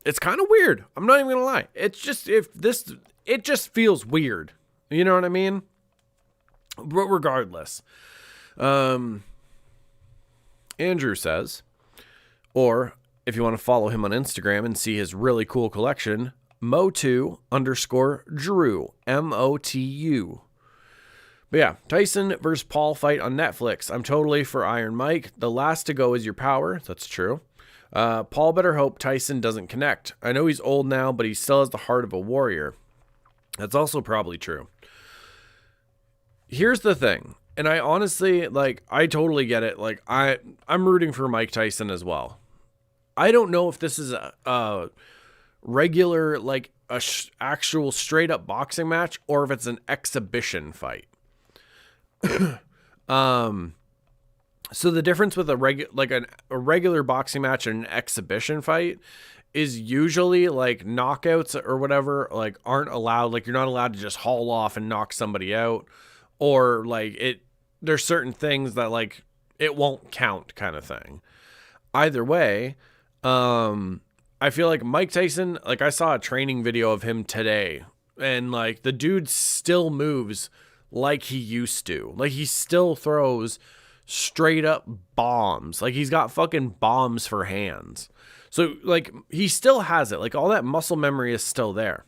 It's kind of weird. I'm not even gonna lie. It just feels weird. You know what I mean? But regardless, Andrew says, or if you want to follow him on Instagram and see his really cool collection, Motu_Drew, MOTU. But yeah, Tyson versus Paul fight on Netflix. I'm totally for Iron Mike. The last to go is your power. That's true. Paul better hope Tyson doesn't connect. I know he's old now, but he still has the heart of a warrior. That's also probably true. Here's the thing. And I honestly, I totally get it. I'm rooting for Mike Tyson as well. I don't know if this is a regular, actual straight up boxing match, or if it's an exhibition fight. So the difference with a regular boxing match and an exhibition fight is usually knockouts or whatever, aren't allowed. You're not allowed to just haul off and knock somebody out, or there's certain things that it won't count kind of thing. Either way, I feel like Mike Tyson, I saw a training video of him today And like the dude still moves like he used to. Like he still throws straight up bombs. Like he's got fucking bombs for hands. So like he still has it. Like all that muscle memory is still there.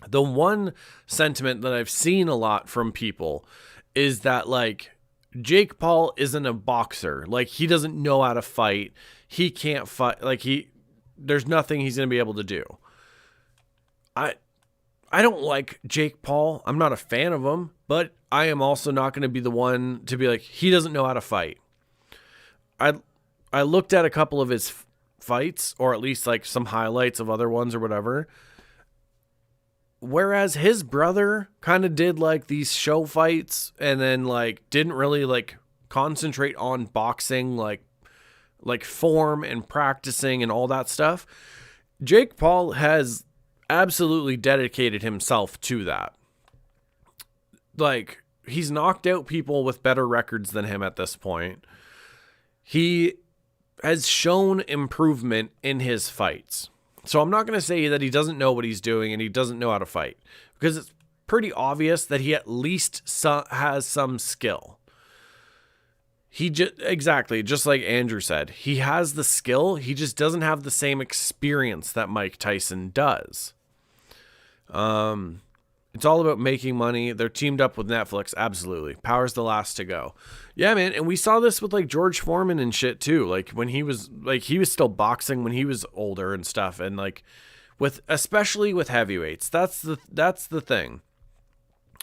The one sentiment that I've seen a lot from people is that like Jake Paul isn't a boxer. Like he doesn't know how to fight. He can't fight. Like there's nothing he's going to be able to do. I don't like Jake Paul. I'm not a fan of him, but I am also not going to be the one to be like, he doesn't know how to fight. I looked at a couple of his fights, or at least like some highlights of other ones or whatever. Whereas his brother kind of did like these show fights and then like didn't really like concentrate on boxing, like form and practicing and all that stuff. Jake Paul has absolutely dedicated himself to that. Like he's knocked out people with better records than him at this point. He has shown improvement in his fights. So I'm not going to say that he doesn't know what he's doing and he doesn't know how to fight, because it's pretty obvious that he at least has some skill. Exactly, just like Andrew said, he has the skill. He just doesn't have the same experience that Mike Tyson does. It's all about making money. They're teamed up with Netflix. Absolutely. Power's the last to go. Yeah, man. And we saw this with like George Foreman and shit too. Like when he was still boxing when he was older and stuff. And like especially with heavyweights, that's the thing.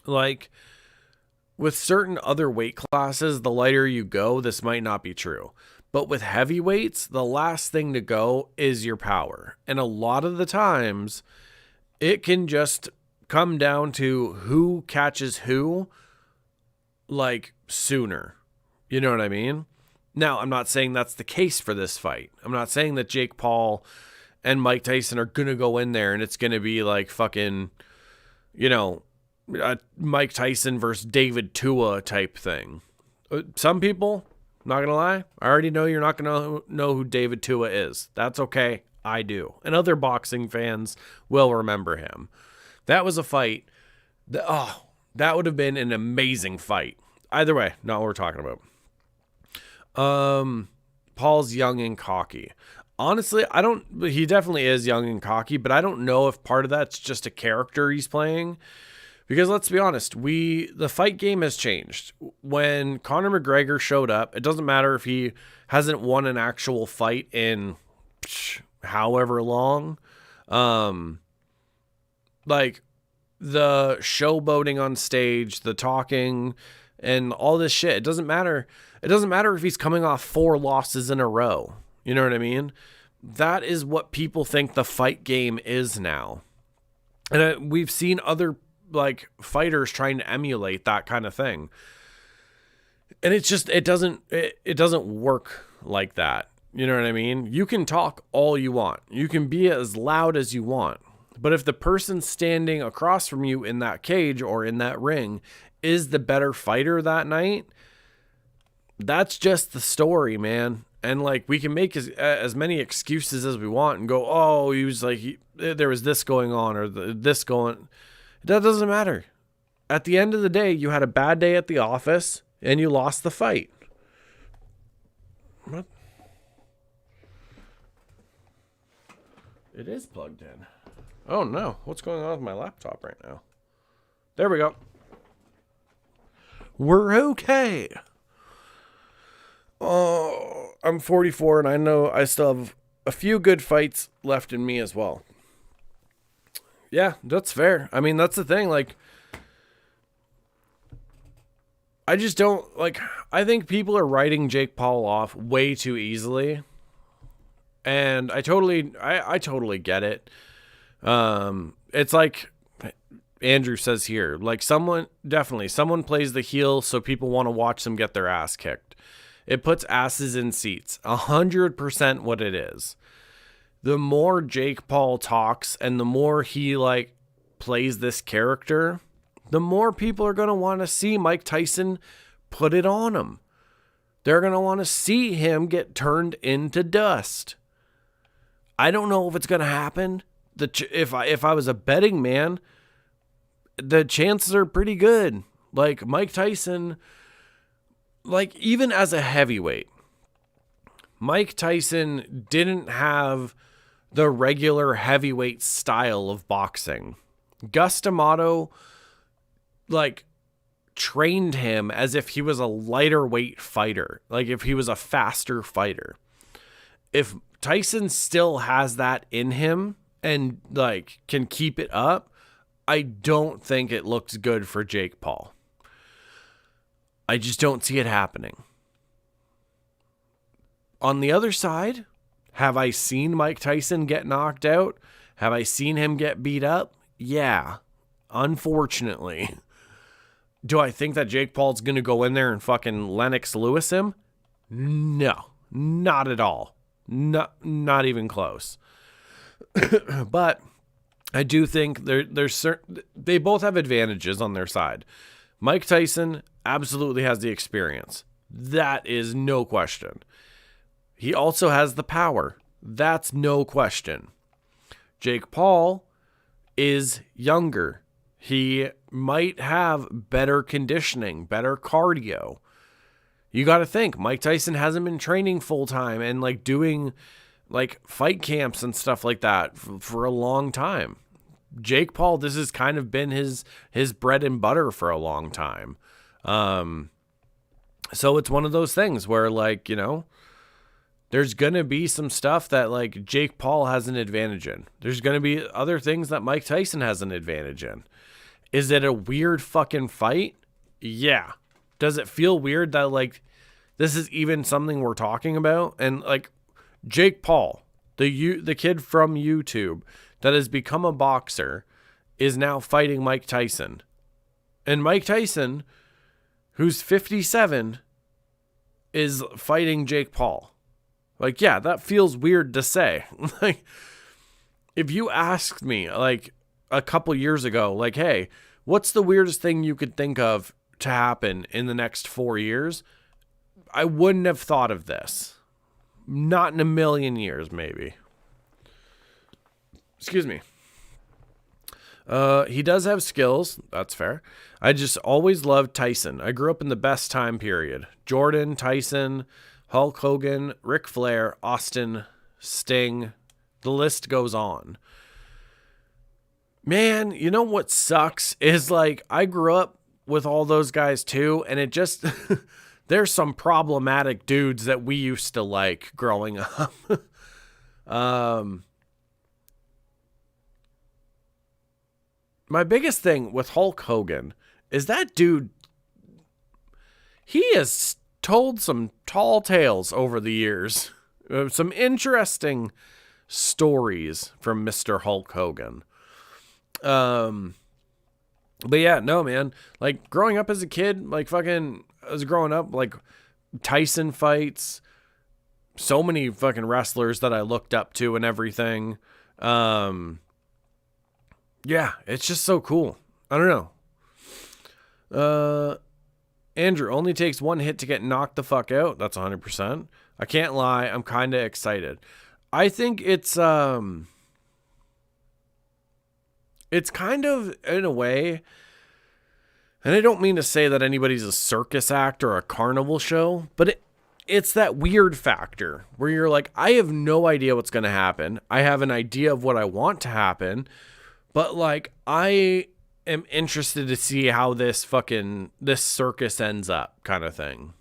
Like with certain other weight classes, the lighter you go, this might not be true. But with heavyweights, the last thing to go is your power. And a lot of the times it can just come down to who catches who like sooner. You know what I mean? Now, I'm not saying that's the case for this fight. I'm not saying that Jake Paul and Mike Tyson are going to go in there and it's going to be like fucking, Mike Tyson versus David Tua type thing. Some people, not going to lie, I already know you're not going to know who David Tua is. That's okay. I do. And other boxing fans will remember him. That was a fight. That would have been an amazing fight. Either way, not what we're talking about. Paul's young and cocky. Honestly, he definitely is young and cocky, but I don't know if part of that's just a character he's playing. Because let's be honest, the fight game has changed. When Conor McGregor showed up, it doesn't matter if he hasn't won an actual fight in however long. Like the showboating on stage, the talking and all this shit. It doesn't matter. It doesn't matter if he's coming off 4 losses in a row. You know what I mean? That is what people think the fight game is now. And we've seen other like fighters trying to emulate that kind of thing. And it's just, it doesn't work like that. You know what I mean? You can talk all you want. You can be as loud as you want. But if the person standing across from you in that cage or in that ring is the better fighter that night, that's just the story, man. And like we can make as many excuses as we want and go, oh, he was like, there was this going on or this going. That doesn't matter. At the end of the day, you had a bad day at the office and you lost the fight. What? It is plugged in. Oh no, what's going on with my laptop right now? There we go. We're okay. Oh, I'm 44 and I know I still have a few good fights left in me as well. Yeah, that's fair. I mean, that's the thing. Like, I just don't like, I think people are writing Jake Paul off way too easily. And I totally get it. It's like Andrew says here, like someone plays the heel so people want to watch them get their ass kicked. It puts asses in seats. 100% what it is. The more Jake Paul talks and the more he like plays this character, the more people are going to want to see Mike Tyson put it on him. They're going to want to see him get turned into dust. I don't know if it's going to happen. If I was a betting man, the chances are pretty good. Like Mike Tyson, like even as a heavyweight, Mike Tyson didn't have the regular heavyweight style of boxing. Gus D'Amato, like, trained him as if he was a lighter weight fighter, like if he was a faster fighter. If Tyson still has that in him and like can keep it up, I don't think it looks good for Jake Paul. I just don't see it happening. On the other side, have I seen Mike Tyson get knocked out? Have I seen him get beat up? Yeah, unfortunately. Do I think that Jake Paul's going to go in there and fucking Lennox Lewis him? No, not at all. Not even close. But I do think there's certain, they both have advantages on their side. Mike Tyson absolutely has the experience. That is no question. He also has the power. That's no question. Jake Paul is younger. He might have better conditioning, better cardio. You got to think, Mike Tyson hasn't been training full time and like doing like fight camps and stuff like that for a long time. Jake Paul, this has kind of been his bread and butter for a long time. So it's one of those things where, like, you know, there's going to be some stuff that like Jake Paul has an advantage in. There's going to be other things that Mike Tyson has an advantage in. Is it a weird fucking fight? Yeah. Does it feel weird that like this is even something we're talking about? And like Jake Paul, the kid from YouTube that has become a boxer, is now fighting Mike Tyson. And Mike Tyson, who's 57, is fighting Jake Paul. Like, yeah, that feels weird to say. Like, if you asked me, like, a couple years ago, like, hey, what's the weirdest thing you could think of to happen in the next 4 years? I wouldn't have thought of this. Not in a million years, maybe. Excuse me. He does have skills. That's fair. I just always loved Tyson. I grew up in the best time period. Jordan, Tyson, Hulk Hogan, Ric Flair, Austin, Sting. The list goes on. Man, you know what sucks is like I grew up with all those guys too, and it just there's some problematic dudes that we used to like growing up. My biggest thing with Hulk Hogan is that dude, he has told some tall tales over the years. Some interesting stories from Mr. Hulk Hogan. But yeah, no, man. Like, growing up as a kid, like, fucking, I was growing up, like, Tyson fights, so many fucking wrestlers that I looked up to and everything. Yeah, it's just so cool. I don't know. Andrew, only takes one hit to get knocked the fuck out. That's 100%. I can't lie. I'm kind of excited. I think it's kind of, in a way, and I don't mean to say that anybody's a circus act or a carnival show, but it's that weird factor where you're like, I have no idea what's going to happen. I have an idea of what I want to happen, but like, I am interested to see how this circus ends up, kind of thing.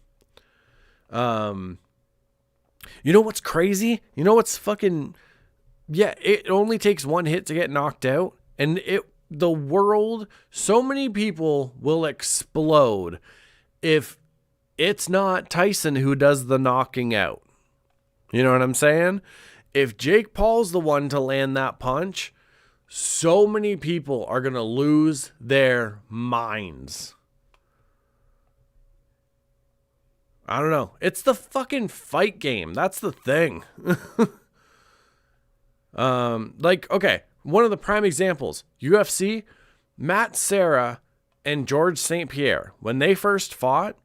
You know what's crazy? You know what's fucking, yeah, it only takes one hit to get knocked out, and the world, so many people will explode if it's not Tyson who does the knocking out. You know what I'm saying? If Jake Paul's the one to land that punch, so many people are going to lose their minds. I don't know. It's the fucking fight game. That's the thing. Like, okay, one of the prime examples, UFC, Matt Serra and George St. Pierre. When they first fought,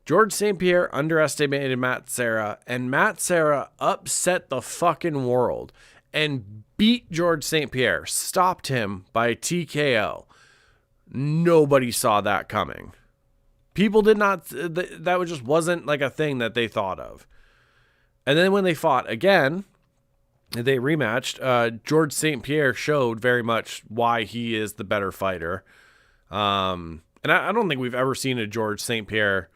George St. Pierre underestimated Matt Serra, and Matt Serra upset the fucking world and beat George St. Pierre, stopped him by TKO. Nobody saw that coming. People did not, that just wasn't like a thing that they thought of. And then when they fought again, they rematched, George St. Pierre showed very much why he is the better fighter. And I don't think we've ever seen a George St. Pierre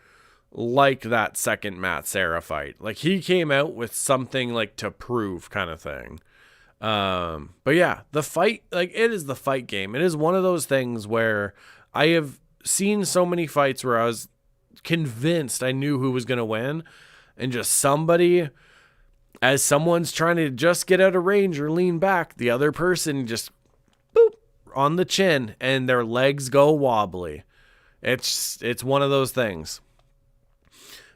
like that second Matt Serra fight. Like, he came out with something like to prove kind of thing. But yeah, the fight, like, it is the fight game. It is one of those things where I have seen so many fights where I was convinced I knew who was going to win, and just somebody, as someone's trying to just get out of range or lean back, the other person just boop on the chin and their legs go wobbly. It's one of those things.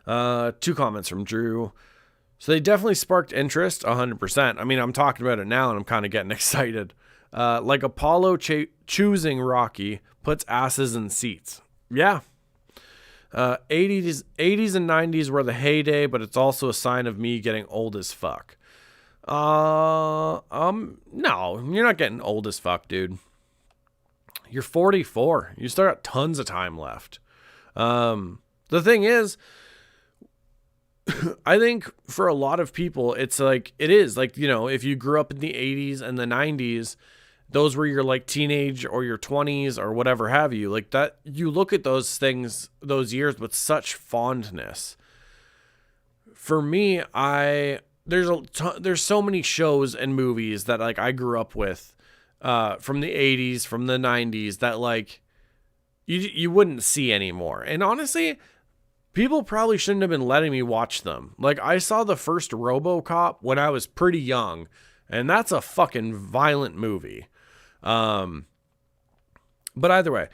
2 comments from Drew. So they definitely sparked interest 100%. I mean, I'm talking about it now and I'm kind of getting excited. Like Apollo choosing Rocky puts asses in seats. Yeah. 80s and 90s were the heyday, but it's also a sign of me getting old as fuck. No, you're not getting old as fuck, dude. You're 44. You still got tons of time left. The thing is, I think for a lot of people, it's like, it is like, you know, if you grew up in the 80s and the 90s, those were your like teenage or your 20s or whatever have you, like that, you look at those things, those years with such fondness. For me, there's so many shows and movies that like I grew up with, from the 80s, from the 90s, that like you wouldn't see anymore. And honestly, people probably shouldn't have been letting me watch them. Like, I saw the first RoboCop when I was pretty young, and that's a fucking violent movie. But either way,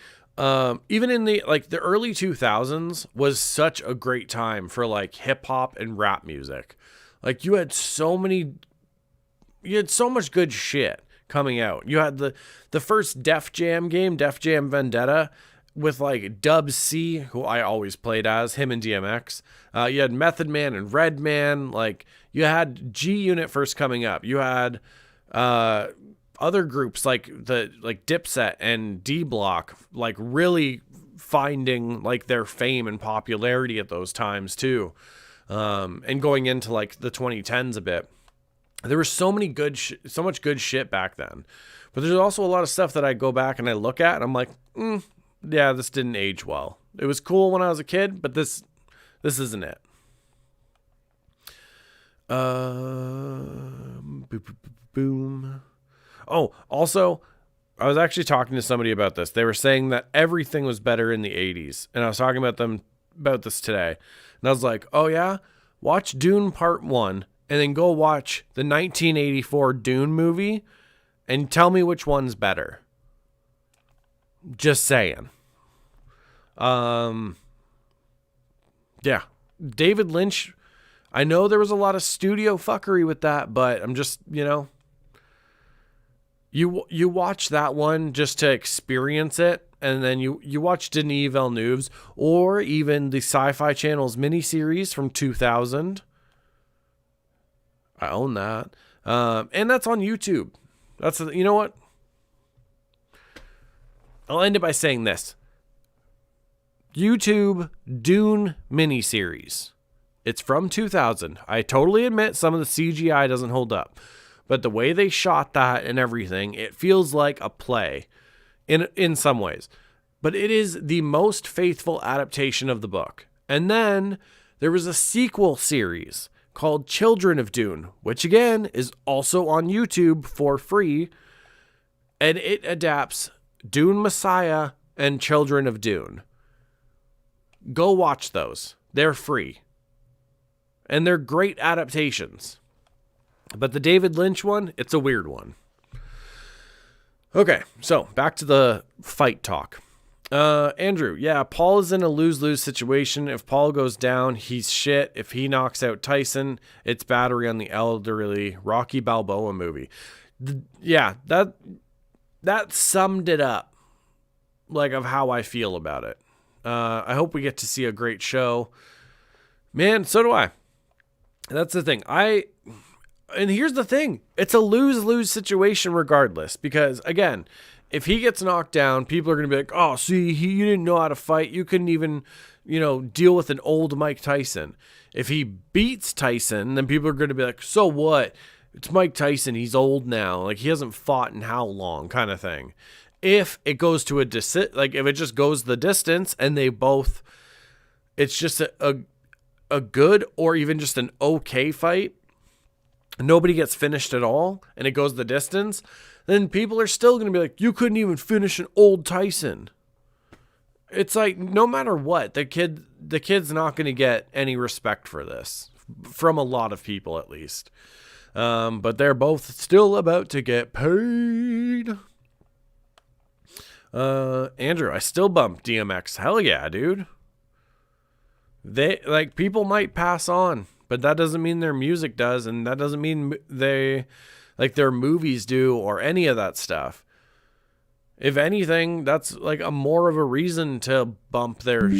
even in the early 2000s was such a great time for like hip hop and rap music. Like, you had so much good shit coming out. You had the first Def Jam game, Def Jam Vendetta, with like Dub C, who I always played as, him and DMX. You had Method Man and Redman. Like, you had G Unit first coming up. You had other groups like Dipset and D Block, like really finding like their fame and popularity at those times too. And going into like the 2010s a bit. There was so much good shit back then. But there's also a lot of stuff that I go back and I look at and I'm like, yeah, this didn't age well. It was cool when I was a kid, but this isn't it. Boom. Oh, also, I was actually talking to somebody about this. They were saying that everything was better in the 80s. And I was talking about this today. And I was like, oh yeah? Watch Dune Part 1 and then go watch the 1984 Dune movie and tell me which one's better. Just saying. Yeah. David Lynch, I know there was a lot of studio fuckery with that, but I'm just, you know, you watch that one just to experience it, and then you watch Denis Villeneuve's or even the Sci-Fi Channel's miniseries from 2000. I own that. And that's on YouTube. You know what? I'll end it by saying this. YouTube Dune miniseries. It's from 2000. I totally admit some of the CGI doesn't hold up. But the way they shot that and everything, it feels like a play in some ways. But it is the most faithful adaptation of the book. And then there was a sequel series called Children of Dune, which again is also on YouTube for free. And it adapts Dune Messiah and Children of Dune. Go watch those. They're free. And they're great adaptations. But the David Lynch one, it's a weird one. Okay, so back to the fight talk. Andrew, yeah, Paul is in a lose-lose situation. If Paul goes down, he's shit. If he knocks out Tyson, it's battery on the elderly. Rocky Balboa movie. Yeah, that summed it up, like, of how I feel about it. I hope we get to see a great show. Man, so do I. That's the thing. And here's the thing. It's a lose-lose situation regardless. Because, again, if he gets knocked down, people are going to be like, oh, see, you didn't know how to fight. You couldn't even, deal with an old Mike Tyson. If he beats Tyson, then people are going to be like, so what? It's Mike Tyson. He's old now. Like, he hasn't fought in how long, kind of thing. If it goes to if it just goes the distance and they both, it's just a good or even just an okay fight, nobody gets finished at all, and it goes the distance, then people are still going to be like, you couldn't even finish an old Tyson. It's like, no matter what, the kid's not going to get any respect for this, from a lot of people at least. But they're both still about to get paid. Andrew, I still bump DMX. Hell yeah, dude. People might pass on, but that doesn't mean their music does, and that doesn't mean their movies do, or any of that stuff. If anything, that's like a more of a reason to bump their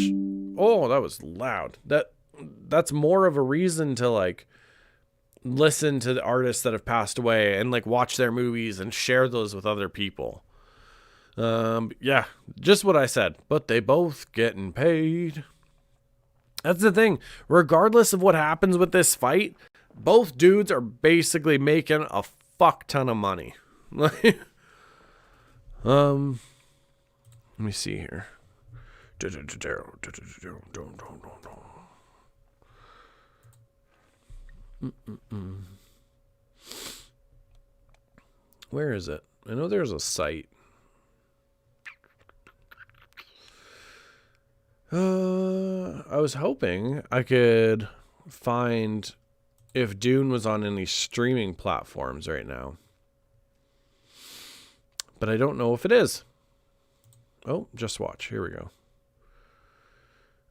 oh, that was loud. That's more of a reason to like listen to the artists that have passed away and like watch their movies and share those with other people. Yeah, just what I said, but they both getting paid. That's the thing. Regardless of what happens with this fight, both dudes are basically making a fuck ton of money. Let me see here. Where is it? I know there's a site. I was hoping I could find if Dune was on any streaming platforms right now. But I don't know if it is. Oh, just watch. Here we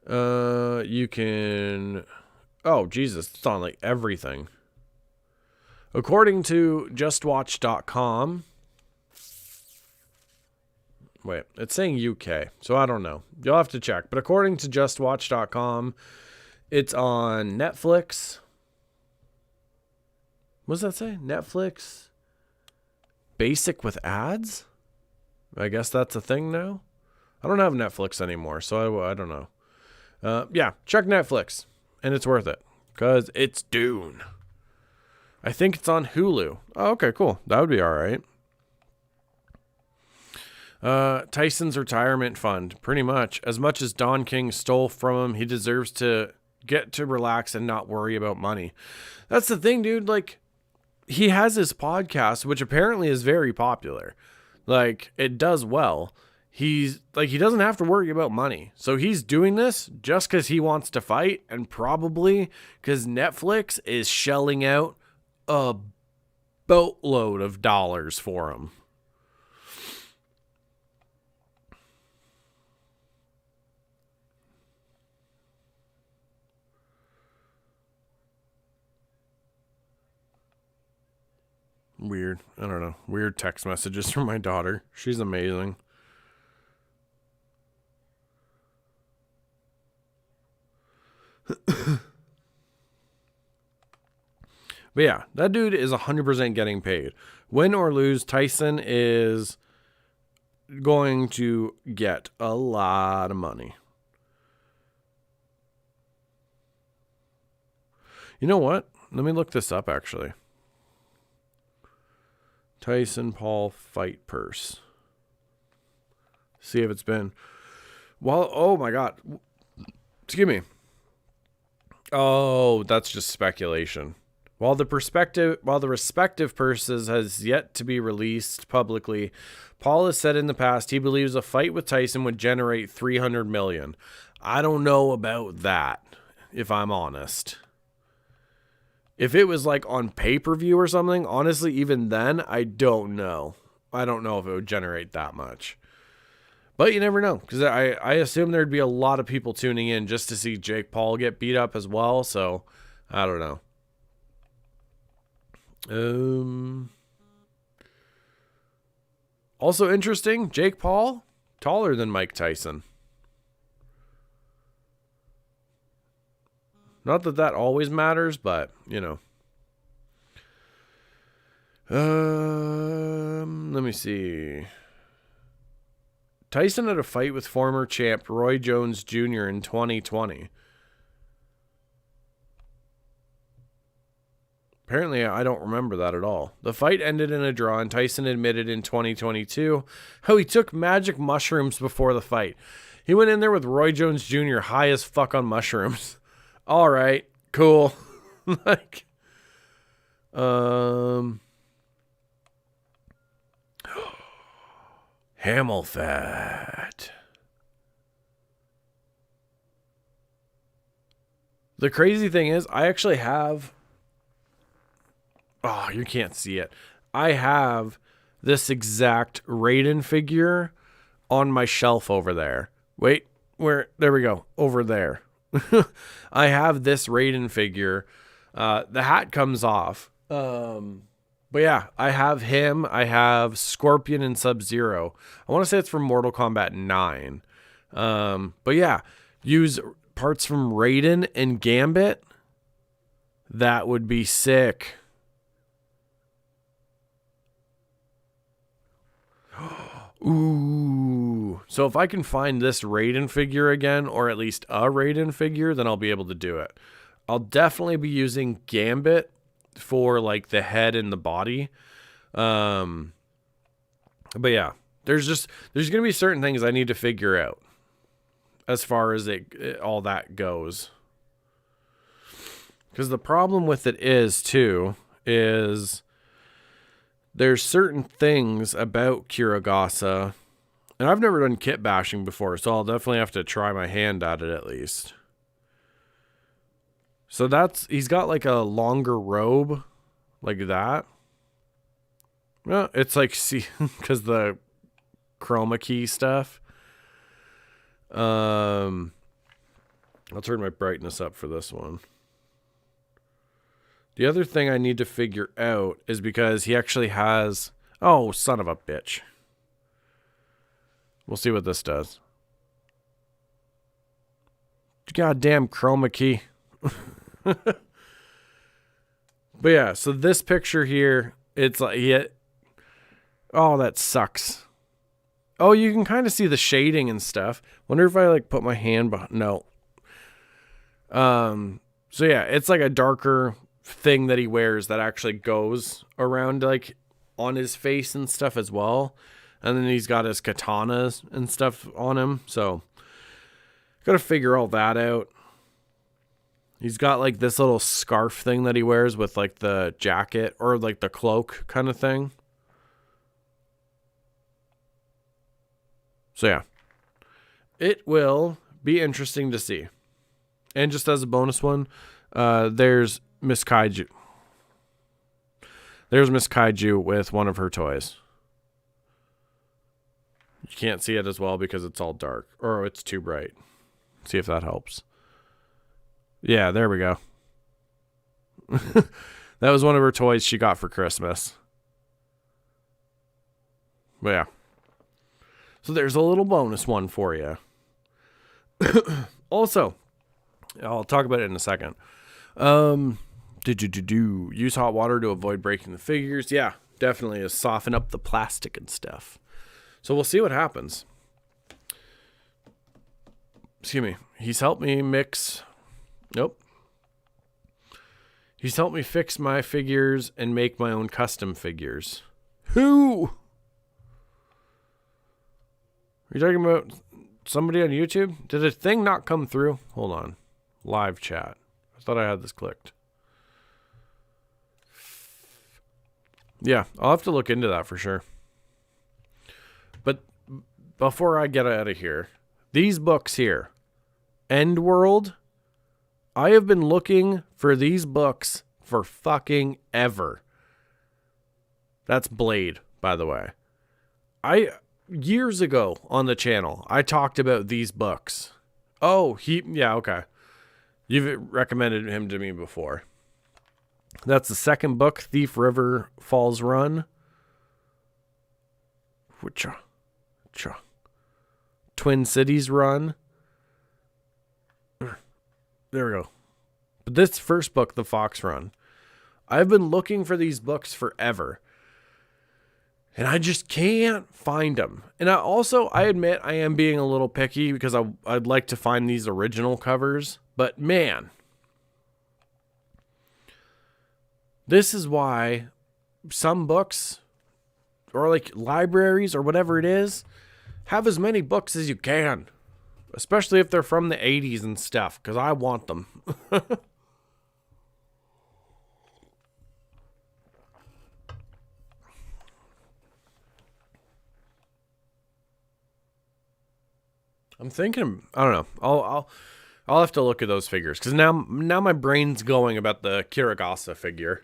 go. You can... Oh, Jesus. It's on like everything. According to justwatch.com... Wait, it's saying UK, so I don't know. You'll have to check. But according to justwatch.com, it's on Netflix. What does that say? Netflix Basic with ads? I guess that's a thing now. I don't have Netflix anymore, so I don't know. Yeah, check Netflix, and it's worth it, because it's Dune. I think it's on Hulu. Oh, okay, cool. That would be all right. Tyson's retirement fund, pretty much. As much as Don King stole from him, he deserves to get to relax and not worry about money. That's the thing, dude. Like, he has his podcast, which apparently is very popular. Like, it does well. He doesn't have to worry about money. So he's doing this just because he wants to fight, and probably because Netflix is shelling out a boatload of dollars for him. Weird. I don't know. Weird text messages from my daughter. She's amazing. But yeah, that dude is 100% getting paid. Win or lose, Tyson is going to get a lot of money. You know what? Let me look this up, actually. Tyson Paul fight purse. See if it's been... Well, oh my God. Excuse me. Oh, that's just speculation. While the respective purses has yet to be released publicly, Paul has said in the past he believes a fight with Tyson would generate $300 million. I don't know about that, if I'm honest. If it was like on pay-per-view or something, honestly, even then, I don't know. I don't know if it would generate that much. But you never know, because I assume there'd be a lot of people tuning in just to see Jake Paul get beat up as well, so I don't know. Also interesting, Jake Paul, taller than Mike Tyson. Not that that always matters, but, you know. Let me see. Tyson had a fight with former champ Roy Jones Jr. in 2020. Apparently, I don't remember that at all. The fight ended in a draw, and Tyson admitted in 2022 how he took magic mushrooms before the fight. He went in there with Roy Jones Jr. high as fuck on mushrooms. All right, cool. Like, Hamel fat. The crazy thing is, I actually have... Oh, you can't see it. I have this exact Raiden figure on my shelf over there. Wait, where? There we go. Over there. I have this Raiden figure. The hat comes off. But yeah, I have him. I have Scorpion and Sub-Zero. I want to say it's from Mortal Kombat 9. But yeah, use parts from Raiden and Gambit. That would be sick. Ooh. So if I can find this Raiden figure again, or at least a Raiden figure, then I'll be able to do it. I'll definitely be using Gambit for like the head and the body. But yeah, there's going to be certain things I need to figure out as far as all that goes. Because the problem with it is there's certain things about Kirigasa, and I've never done kit bashing before, so I'll definitely have to try my hand at it at least. So he's got like a longer robe, like that. Well, it's like, see, because the chroma key stuff. I'll turn my brightness up for this one. The other thing I need to figure out is because he actually has... Oh, son of a bitch. We'll see what this does. Goddamn chroma key. But yeah, so this picture here, it's like... Oh, that sucks. Oh, you can kind of see the shading and stuff. Wonder if I like put my hand behind... No. So yeah, it's like a darker... thing that he wears that actually goes around like on his face and stuff as well, and then he's got his katanas and stuff on him, so gotta figure all that out. He's got like this little scarf thing that he wears with like the jacket or like the cloak kind of thing. So yeah, it will be interesting to see. And just as a bonus one, there's Miss Kaiju. There's Miss Kaiju with one of her toys. You can't see it as well because it's all dark. Or it's too bright. See if that helps. Yeah, there we go. That was one of her toys she got for Christmas. But yeah. So there's a little bonus one for you. Also, I'll talk about it in a second. Use hot water to avoid breaking the figures. Yeah, definitely is soften up the plastic and stuff. So we'll see what happens. Excuse me. He's helped me mix. Nope. He's helped me fix my figures and make my own custom figures. Who? Are you talking about somebody on YouTube? Did a thing not come through? Hold on. Live chat. I thought I had this clicked. Yeah, I'll have to look into that for sure. But before I get out of here, these books here, End World, I have been looking for these books for fucking ever. That's Blade, by the way. Years ago on the channel, I talked about these books. Oh, yeah, okay. You've recommended him to me before. That's the second book, Thief River Falls Run. Twin Cities Run. There we go. But this first book, The Fox Run. I've been looking for these books forever. And I just can't find them. And I admit I am being a little picky because I'd like to find these original covers. But man, this is why some books or like libraries or whatever it is have as many books as you can. Especially if they're from the 80s and stuff, because I want them. I'm thinking, I don't know. I'll have to look at those figures because now my brain's going about the Kirigasa figure.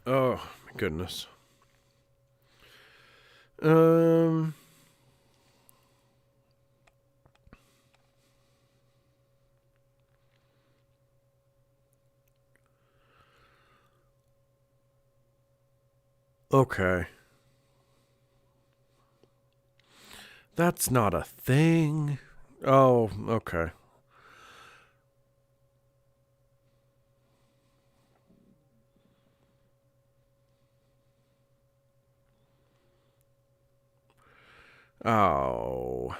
Oh my goodness. Okay. That's not a thing. Oh, okay. Oh.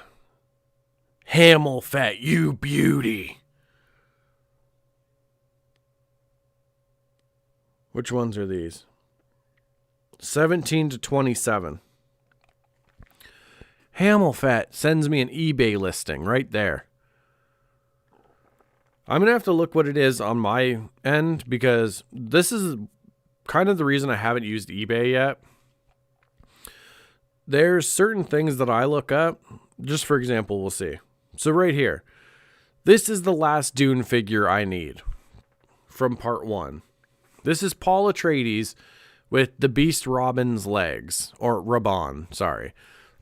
Hamel Fat, you beauty. Which ones are these? 17 to 27. Hamel Fat sends me an eBay listing right there. I'm going to have to look what it is on my end because this is kind of the reason I haven't used eBay yet. There's certain things that I look up. Just for example, we'll see. So right here. This is the last Dune figure I need from part 1. This is Paul Atreides with the Beast Robin's legs. Or Raban, sorry.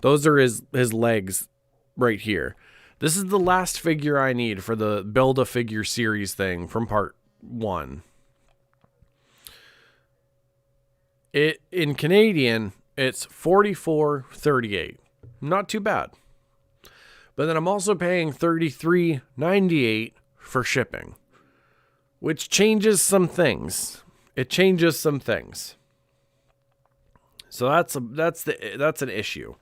Those are his legs right here. This is the last figure I need for the Build-A-Figure series thing from part 1. In Canadian, it's $44.38. Not too bad. But then I'm also paying $33.98 for shipping, which changes some things. It changes some things. So that's an issue.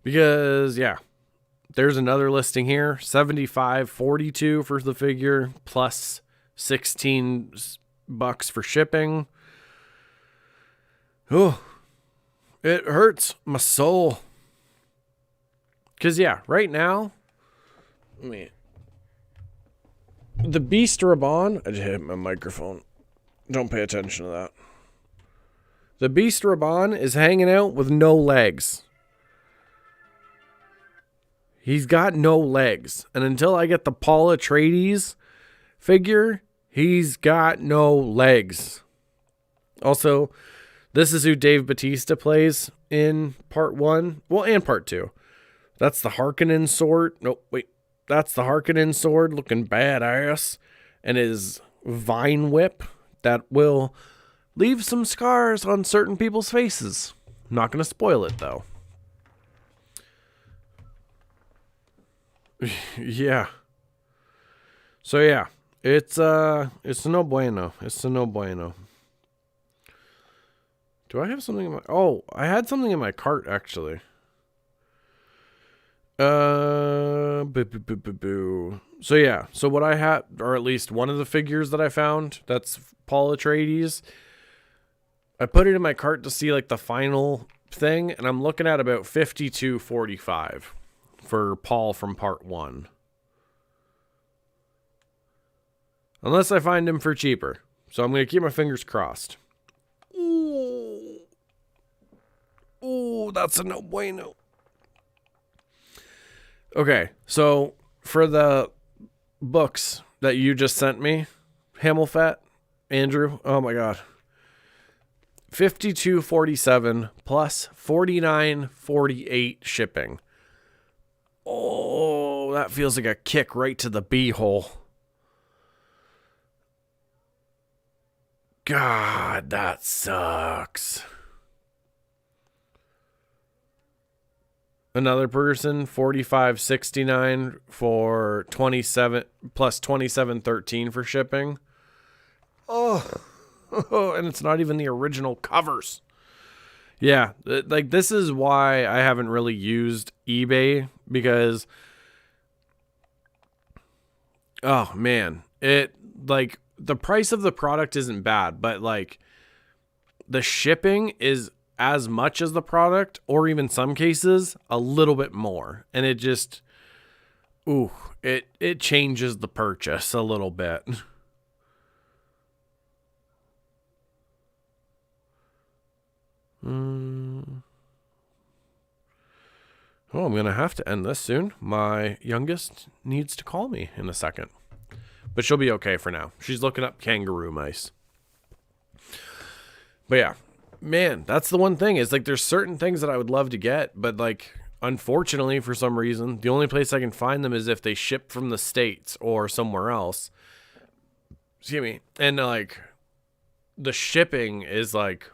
Because yeah, there's another listing here, $75.42 for the figure plus $16 for shipping. Oh, it hurts my soul. Cause yeah, right now, the Beast Raban. I just hit my microphone. Don't pay attention to that. The Beast Raban is hanging out with no legs. He's got no legs. And until I get the Paul Atreides figure, he's got no legs. Also, this is who Dave Bautista plays in part 1. Well, and part 2. That's the Harkonnen sword. Nope, wait. That's the Harkonnen sword looking badass. And his vine whip that will leave some scars on certain people's faces. I'm not going to spoil it, though. Yeah. So yeah, it's no bueno. It's a no bueno. Do I have something in my... Oh, I had something in my cart, actually. So yeah, so what I had, or at least one of the figures that I found, that's Paul Atreides. I put it in my cart to see like the final thing, and I'm looking at about $52.45 for Paul from part 1. Unless I find him for cheaper. So I'm going to keep my fingers crossed. Ooh, that's a no bueno. Okay, so for the books that you just sent me, Hamel Fat, Andrew, oh my god. $52.47 plus $49.48 shipping. Oh, that feels like a kick right to the b-hole. God, that sucks. Another person, $45.69 for 27 plus $27.13 for shipping. Oh, And it's not even the original covers. Yeah, like this is why I haven't really used eBay, because oh man, it like the price of the product isn't bad, but like the shipping is as much as the product, or even some cases a little bit more, and it just it changes the purchase a little bit. Oh, I'm going to have to end this soon. My youngest needs to call me in a second. But she'll be okay for now. She's looking up kangaroo mice. But yeah, man, that's the one thing. Is like there's certain things that I would love to get, but like unfortunately for some reason, the only place I can find them is if they ship from the States or somewhere else. Excuse me. And like the shipping is like,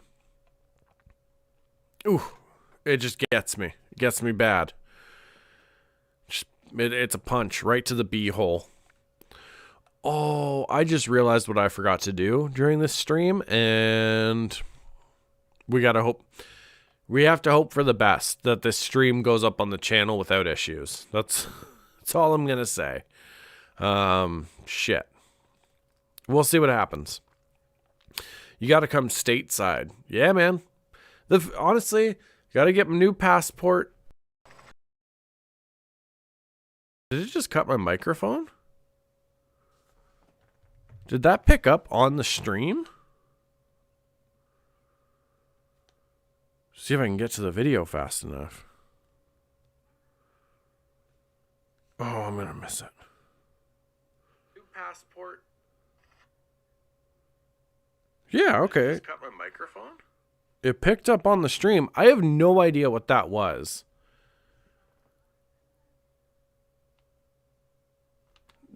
it just gets me. It gets me bad. It's a punch right to the bee-hole. Oh, I just realized what I forgot to do during this stream, and we have to hope for the best that this stream goes up on the channel without issues. That's all I'm gonna say. Shit. We'll see what happens. You got to come stateside. Yeah, man. Honestly, got to get a new passport. Did it just cut my microphone? Did that pick up on the stream? See if I can get to the video fast enough. Oh, I'm going to miss it. New passport. Yeah, okay. Did it just cut my microphone? It picked up on the stream. I have no idea what that was.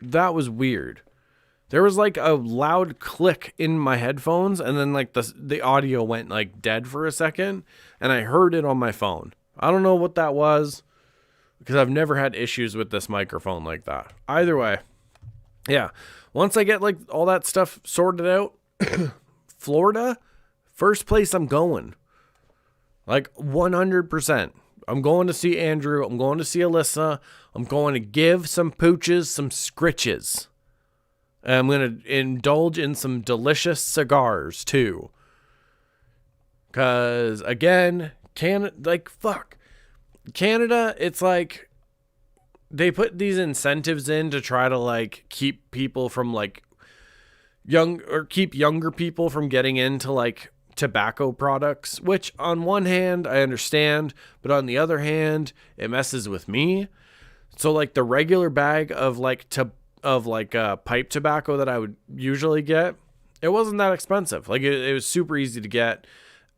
That was weird. There was like a loud click in my headphones, and then like the audio went like dead for a second, and I heard it on my phone. I don't know what that was, because I've never had issues with this microphone like that. Either way, yeah. Once I get like all that stuff sorted out, Florida, first place I'm going. Like 100%. I'm going to see Andrew. I'm going to see Alyssa. I'm going to give some pooches some scritches. And I'm going to indulge in some delicious cigars too. Because again, Canada, it's like they put these incentives in to try to like keep people from like keep younger people from getting into like tobacco products, which on one hand I understand, but on the other hand it messes with me. So like the regular bag of like pipe tobacco that I would usually get, it wasn't that expensive. Like it was super easy to get,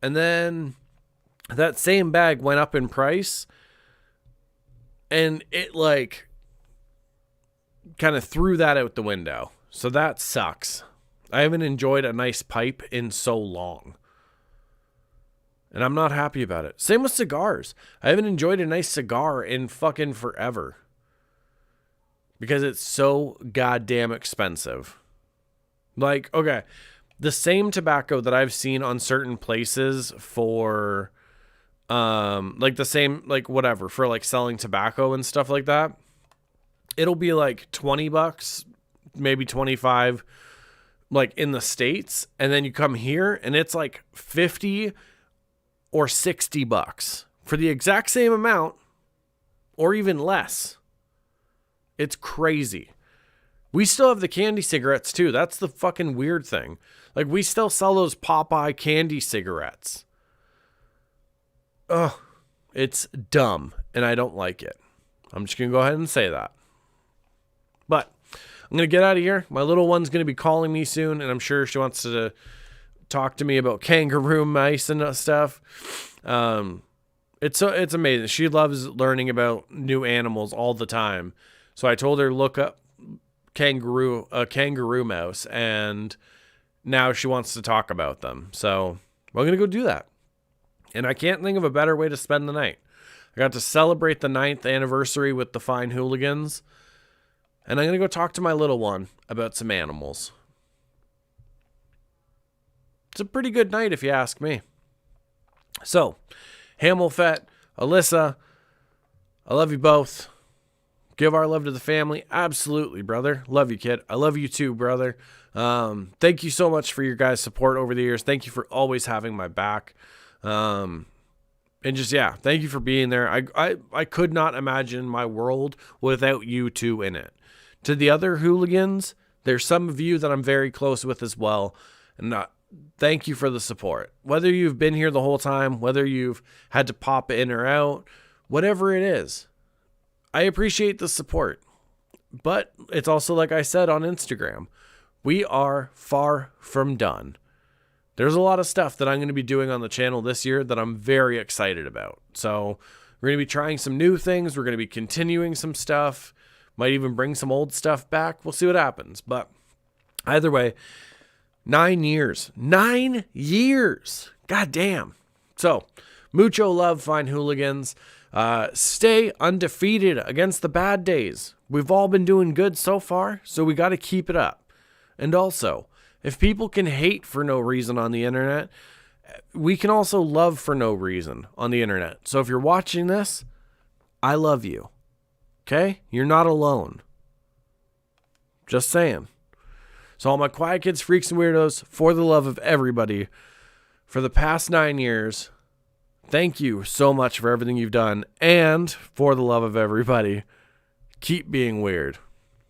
and then that same bag went up in price, and it like kind of threw that out the window. So that sucks. I haven't enjoyed a nice pipe in so long. And I'm not happy about it. Same with cigars. I haven't enjoyed a nice cigar in fucking forever. Because it's so goddamn expensive. Like, okay, the same tobacco that I've seen on certain places for, like the same, like whatever, for like selling tobacco and stuff like that. It'll be like $20, maybe 25, like in the States. And then you come here and it's like 50 or $60 for the exact same amount, or even less. It's crazy. We still have the candy cigarettes too. That's the fucking weird thing. Like we still sell those Popeye candy cigarettes. Ugh, it's dumb and I don't like it. I'm just going to go ahead and say that. But I'm going to get out of here. My little one's going to be calling me soon, and I'm sure she wants to talk to me about kangaroo mice and stuff. It's amazing. She loves learning about new animals all the time. So I told her, look up a kangaroo mouse, and now she wants to talk about them. So we're going to go do that. And I can't think of a better way to spend the night. I got to celebrate the 9th anniversary with the fine hooligans. And I'm going to go talk to my little one about some animals. It's a pretty good night if you ask me. So, Hamilfet, Alyssa, I love you both. Give our love to the family. Absolutely, brother. Love you, kid. I love you too, brother. Thank you so much for your guys' support over the years. Thank you for always having my back. And just, thank you for being there. I could not imagine my world without you two in it. To the other hooligans, there's some of you that I'm very close with as well. And thank you for the support. Whether you've been here the whole time, whether you've had to pop in or out, whatever it is, I appreciate the support. But it's also, like I said on Instagram, we are far from done. There's a lot of stuff that I'm going to be doing on the channel this year that I'm very excited about. So we're going to be trying some new things. We're going to be continuing some stuff. Might even bring some old stuff back. We'll see what happens. But either way, 9 years. 9 years. God damn. So, mucho love, fine hooligans. Stay undefeated against the bad days. We've all been doing good so far, so we got to keep it up. And also, if people can hate for no reason on the internet, we can also love for no reason on the internet. So if you're watching this, I love you. Okay? You're not alone. Just saying. So all my quiet kids, freaks, and weirdos, for the love of everybody, for the past 9 years, thank you so much for everything you've done. And for the love of everybody, keep being weird.